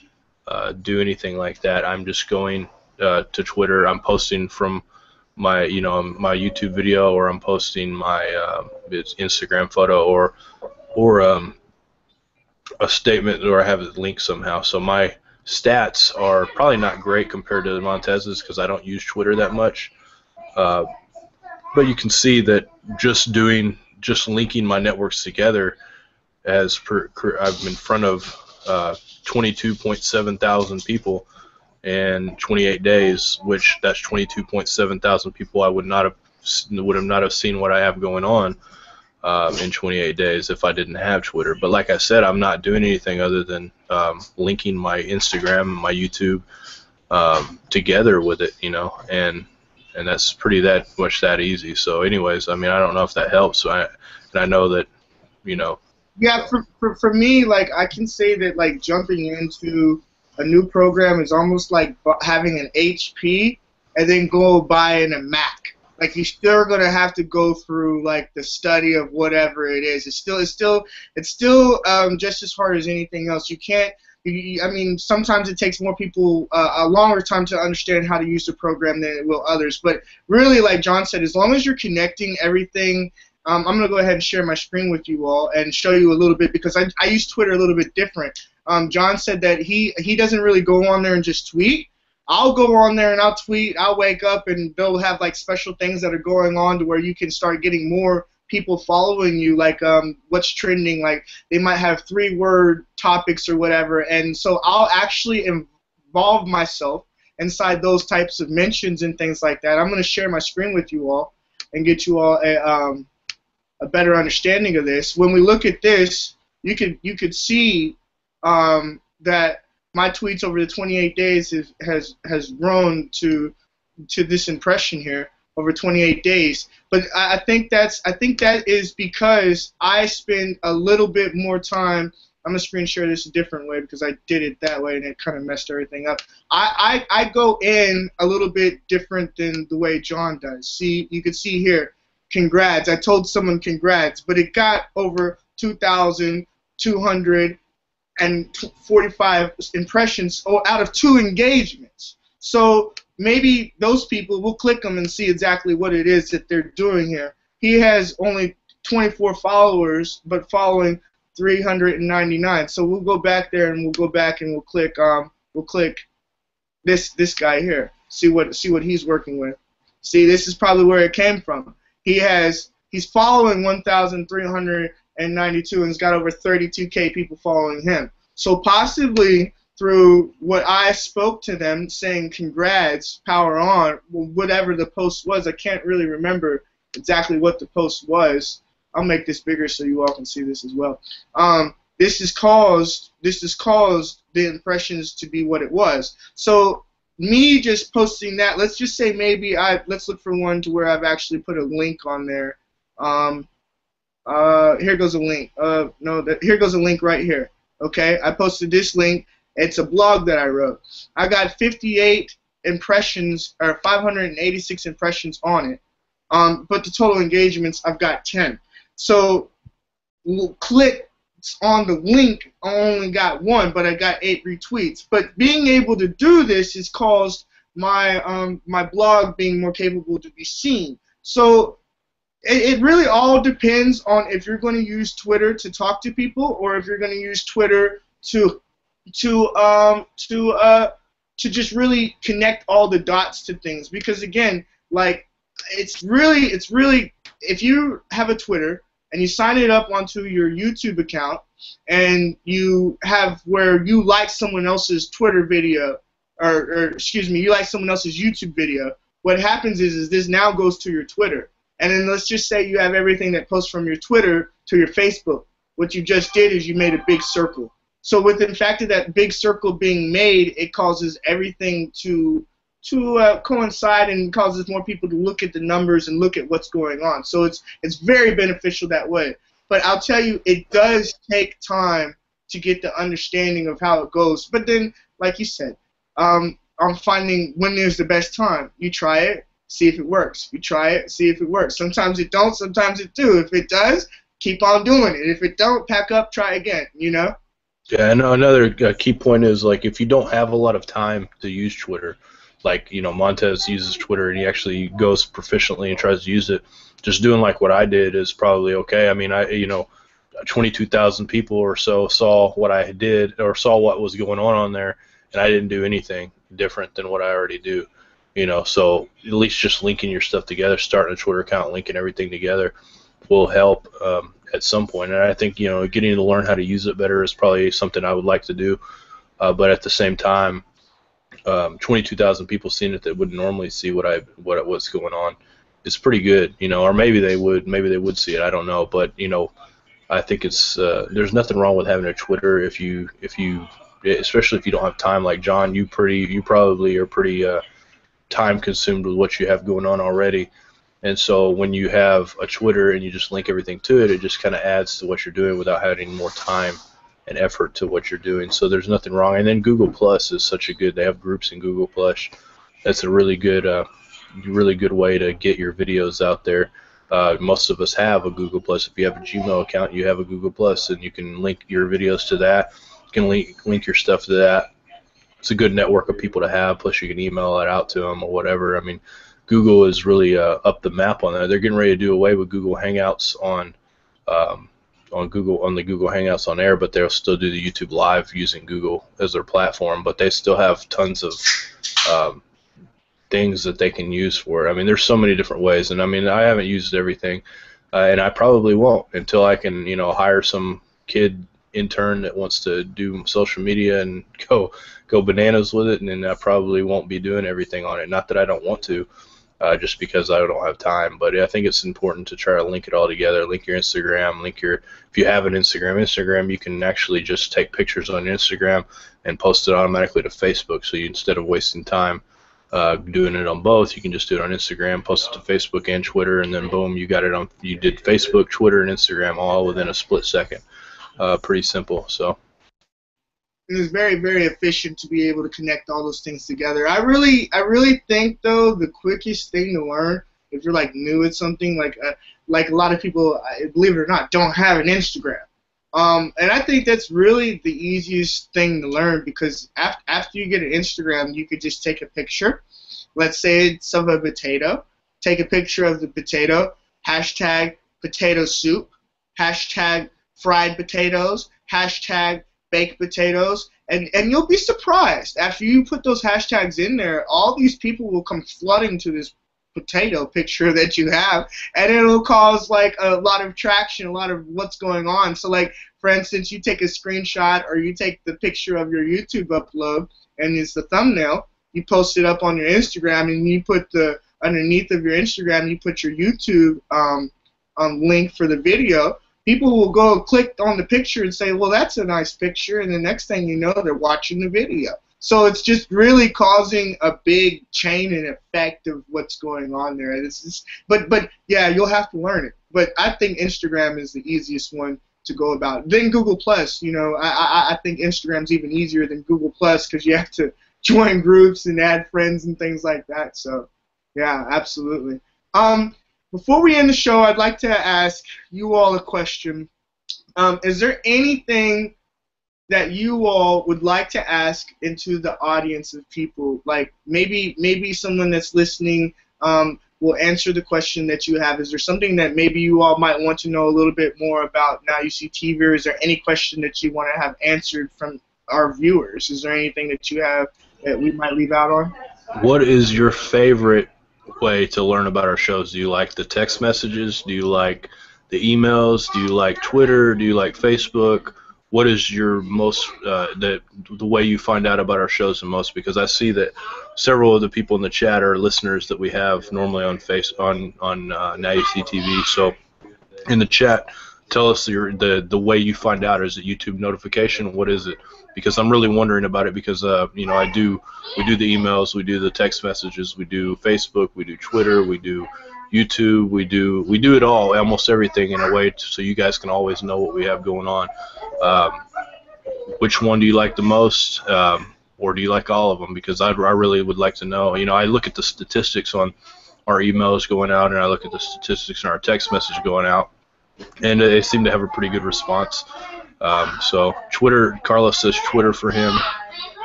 do anything like that. I'm just going to Twitter. I'm posting from my my YouTube video, or I'm posting my Instagram photo, or a statement, or I have it linked somehow. So my stats are probably not great compared to Montez's, because I don't use Twitter that much. But you can see that just linking my networks together, I'm in front of 22.7 thousand people in 28 days, which that's 22.7 thousand people I would have not seen what I have going on in 28 days if I didn't have Twitter. But like I said, I'm not doing anything other than linking my Instagram and my YouTube together with it, and that's pretty that easy. So anyways, I mean, I don't know if that helps. And I know that, Yeah, for me, like, I can say that, like, jumping into a new program is almost like having an HP and then go buying a Mac. Like, you're still gonna have to go through like the study of whatever it is. It's still just as hard as anything else. You can't. I mean, sometimes it takes more people a longer time to understand how to use the program than it will others. But really, like John said, as long as you're connecting everything. I'm going to go ahead and share my screen with you all and show you a little bit, because I use Twitter a little bit different. John said that he doesn't really go on there and just tweet. I'll go on there and I'll tweet. I'll wake up and they'll have like special things that are going on to where you can start getting more people following you, like what's trending, like they might have 3-word topics or whatever, and so I'll actually involve myself inside those types of mentions and things like that. I'm going to share my screen with you all and get you all a better understanding of this. When we look at this, you could see that my tweets over the 28 days has grown to this impression here over 28 days. But I think that is because I spend a little bit more time. I'm going to screen share this a different way because I did it that way and it kind of messed everything up. I go in a little bit different than the way John does. See, you can see here, congrats. I told someone congrats, but it got over 2,245 impressions out of 2 engagements. So maybe those people will click them and see exactly what it is that they're doing here. He has only 24 followers, but following 399. So we'll go back there and we'll click this guy here. See what he's working with. See, this is probably where it came from. He's following 1,392 and has got over 32K people following him. So possibly through what I spoke to them saying congrats, power on, whatever the post was. I can't really remember exactly what the post was. I'll make this bigger so you all can see this as well. This has caused the impressions to be what it was. So me just posting that, let's just say maybe let's look for one to where I've actually put a link on there. Here goes a link. Here goes a link right here. Okay, I posted this link. It's a blog that I wrote. I got 58 impressions, or 586 impressions on it. But the total engagements, I've got 10. So click on the link, I only got 1, but I got 8 retweets. But being able to do this has caused my my blog being more capable to be seen. So it really all depends on if you're going to use Twitter to talk to people, or if you're going to use Twitter to just really connect all the dots to things. Because again, like it's really if you have a Twitter and you sign it up onto your YouTube account and you have where you like someone else's Twitter video, or excuse me, you like someone else's YouTube video, what happens is this now goes to your Twitter. And then let's just say you have everything that posts from your Twitter to your Facebook. What you just did is you made a big circle. So with the fact of that big circle being made, it causes everything to coincide and causes more people to look at the numbers and look at what's going on. So it's very beneficial that way. But I'll tell you, it does take time to get the understanding of how it goes. But then, like you said, I'm finding when is the best time. You try it, see if it works. You try it, see if it works. Sometimes it don't, sometimes it do. If it does, keep on doing it. If it don't, pack up, try again, you know? Yeah, and another key point is, like, if you don't have a lot of time to use Twitter, like, you know, Montez uses Twitter and he actually goes proficiently and tries to use it, just doing like what I did is probably okay. I mean, 22,000 people or so saw what I did or saw what was going on there, and I didn't do anything different than what I already do. You know, so at least just linking your stuff together, starting a Twitter account, linking everything together will help at some point. And I think, you know, getting to learn how to use it better is probably something I would like to do. But at the same time, 22,000 people seeing it that wouldn't normally see what's going on is pretty good, you know. Or maybe they would see it. I don't know, but you know, I think it's there's nothing wrong with having a Twitter if you especially if you don't have time. Like John, you probably are pretty time consumed with what you have going on already. And so when you have a Twitter and you just link everything to it, it just kind of adds to what you're doing without having more time and effort to what you're doing. So there's nothing wrong. And then Google Plus is such a good. They have groups in Google Plus. That's a really good way to get your videos out there. Most of us have a Google Plus. If you have a Gmail account, you have a Google Plus, and you can link your videos to that. You can link your stuff to that. It's a good network of people to have. Plus, you can email it out to them or whatever. I mean, Google is really up the map on that. They're getting ready to do away with Google Hangouts on the Google Hangouts on Air, but they'll still do the YouTube Live using Google as their platform. But they still have tons of things that they can use for it. I mean, there's so many different ways, and I mean, I haven't used everything. and I probably won't until I can, hire some kid intern that wants to do social media and go bananas with it, and then I probably won't be doing everything on it. Not that I don't want to, just because I don't have time. But I think it's important to try to link it all together. Link your Instagram, if you have an Instagram, you can actually just take pictures on Instagram and post it automatically to Facebook. So instead of wasting time doing it on both, you can just do it on Instagram, post it to Facebook and Twitter, and then boom, you did Facebook, Twitter, and Instagram all within a split second. Pretty simple. So. And it's very, very efficient to be able to connect all those things together. I really think though the quickest thing to learn if you're like new at something, like a lot of people, believe it or not, don't have an Instagram. And I think that's really the easiest thing to learn, because after you get an Instagram, you could just take a picture. Let's say it's of a potato. Take a picture of the potato, hashtag potato soup, hashtag fried potatoes, hashtag baked potatoes, and you'll be surprised. After you put those hashtags in there, all these people will come flooding to this potato picture that you have, and it'll cause like a lot of traction, a lot of what's going on. So like, for instance, you take a screenshot or you take the picture of your YouTube upload and it's the thumbnail, you post it up on your Instagram, and you put the underneath of your Instagram, you put your YouTube link for the video. People will go click on the picture and say, well, that's a nice picture, and the next thing you know, they're watching the video. So it's just really causing a big chain and effect of what's going on there. But yeah, you'll have to learn it. But I think Instagram is the easiest one to go about. Then Google Plus, I think Instagram's even easier than Google Plus, because you have to join groups and add friends and things like that. So yeah, absolutely. Before we end the show, I'd like to ask you all a question. Is there anything that you all would like to ask into the audience of people? Like maybe someone that's listening will answer the question that you have. Is there something that maybe you all might want to know a little bit more about Now You See TV? Or is there any question that you want to have answered from our viewers? Is there anything that you have that we might leave out on? What is your favorite way to learn about our shows? Do you like the text messages? Do you like the emails? Do you like Twitter? Do you like Facebook? What is your most the way you find out about our shows the most? Because I see that several of the people in the chat are listeners that we have normally on Now You See TV. So in the chat, tell us the way you find out. Is it YouTube notification? What is it? Because I'm really wondering about it, because we do the emails, we do the text messages, we do Facebook, we do Twitter, we do YouTube, we do it all, almost everything, in a way so you guys can always know what we have going on. Which one do you like the most, or do you like all of them? Because I really would like to know. I look at the statistics on our emails going out, and I look at the statistics on our text message going out, and they seem to have a pretty good response. So Twitter, Carlos says Twitter for him.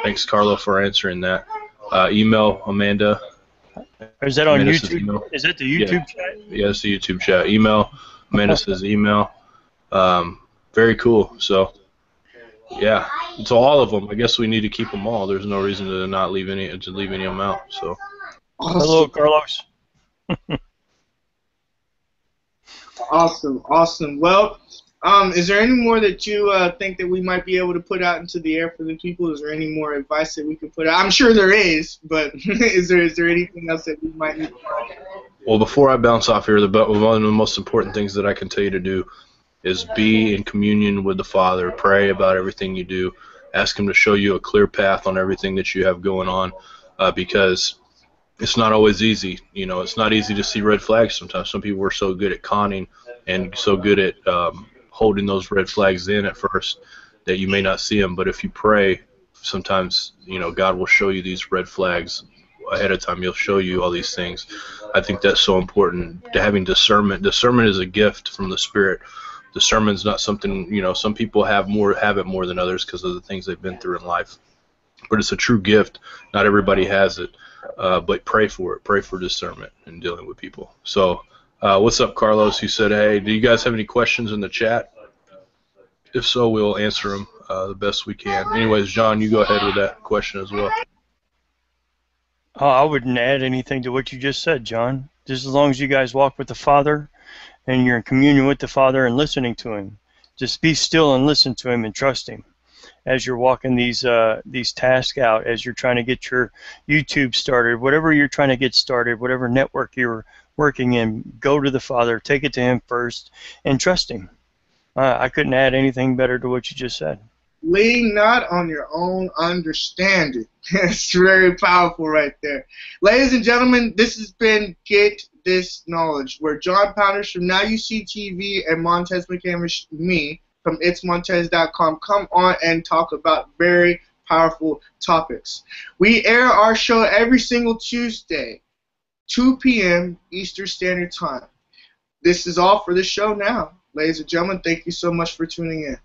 Thanks, Carlo, for answering that. Email Amanda. Is that on YouTube? Is that the YouTube chat? Yeah, it's the YouTube chat. Email Amanda says email. Very cool. So yeah, it's all of them. I guess we need to keep them all. There's no reason to not leave any of them out. So hello, Carlos. Awesome. Well, is there any more that you think that we might be able to put out into the air for the people? Is there any more advice that we could put out? I'm sure there is, but is there anything else that we might need? Well, before I bounce off here, one of the most important things that I can tell you to do is be in communion with the Father. Pray about everything you do. Ask Him to show you a clear path on everything that you have going on, because it's not always easy. It's not easy to see red flags sometimes. Some people are so good at conning and so good at holding those red flags in at first that you may not see them. But if you pray, sometimes God will show you these red flags ahead of time. He'll show you all these things. I think that's so important. To having discernment. Discernment is a gift from the Spirit. Discernment's not something some people have it more than others because of the things they've been through in life. But it's a true gift. Not everybody has it. But pray for it. Pray for discernment in dealing with people. So. What's up, Carlos? He said, hey, do you guys have any questions in the chat? If so, we'll answer them the best we can. Anyways, John, you go ahead with that question as well. I wouldn't add anything to what you just said, John. just as long as you guys walk with the Father and you're in communion with the Father and listening to Him. Just be still and listen to Him and trust Him as you're walking these tasks out, as you're trying to get your YouTube started, whatever you're trying to get started, whatever network you're working in, go to the Father, take it to Him first, and trust Him. I couldn't add anything better to what you just said. Lean not on your own understanding. It's very powerful right there. Ladies and gentlemen, this has been Get This Knowledge, where John Pounders from Now You See TV and Montez McCamish, me, from itsmontez.com, come on and talk about very powerful topics. We air our show every single Tuesday, 2 p.m. Eastern Standard Time. This is all for the show now. Ladies and gentlemen, thank you so much for tuning in.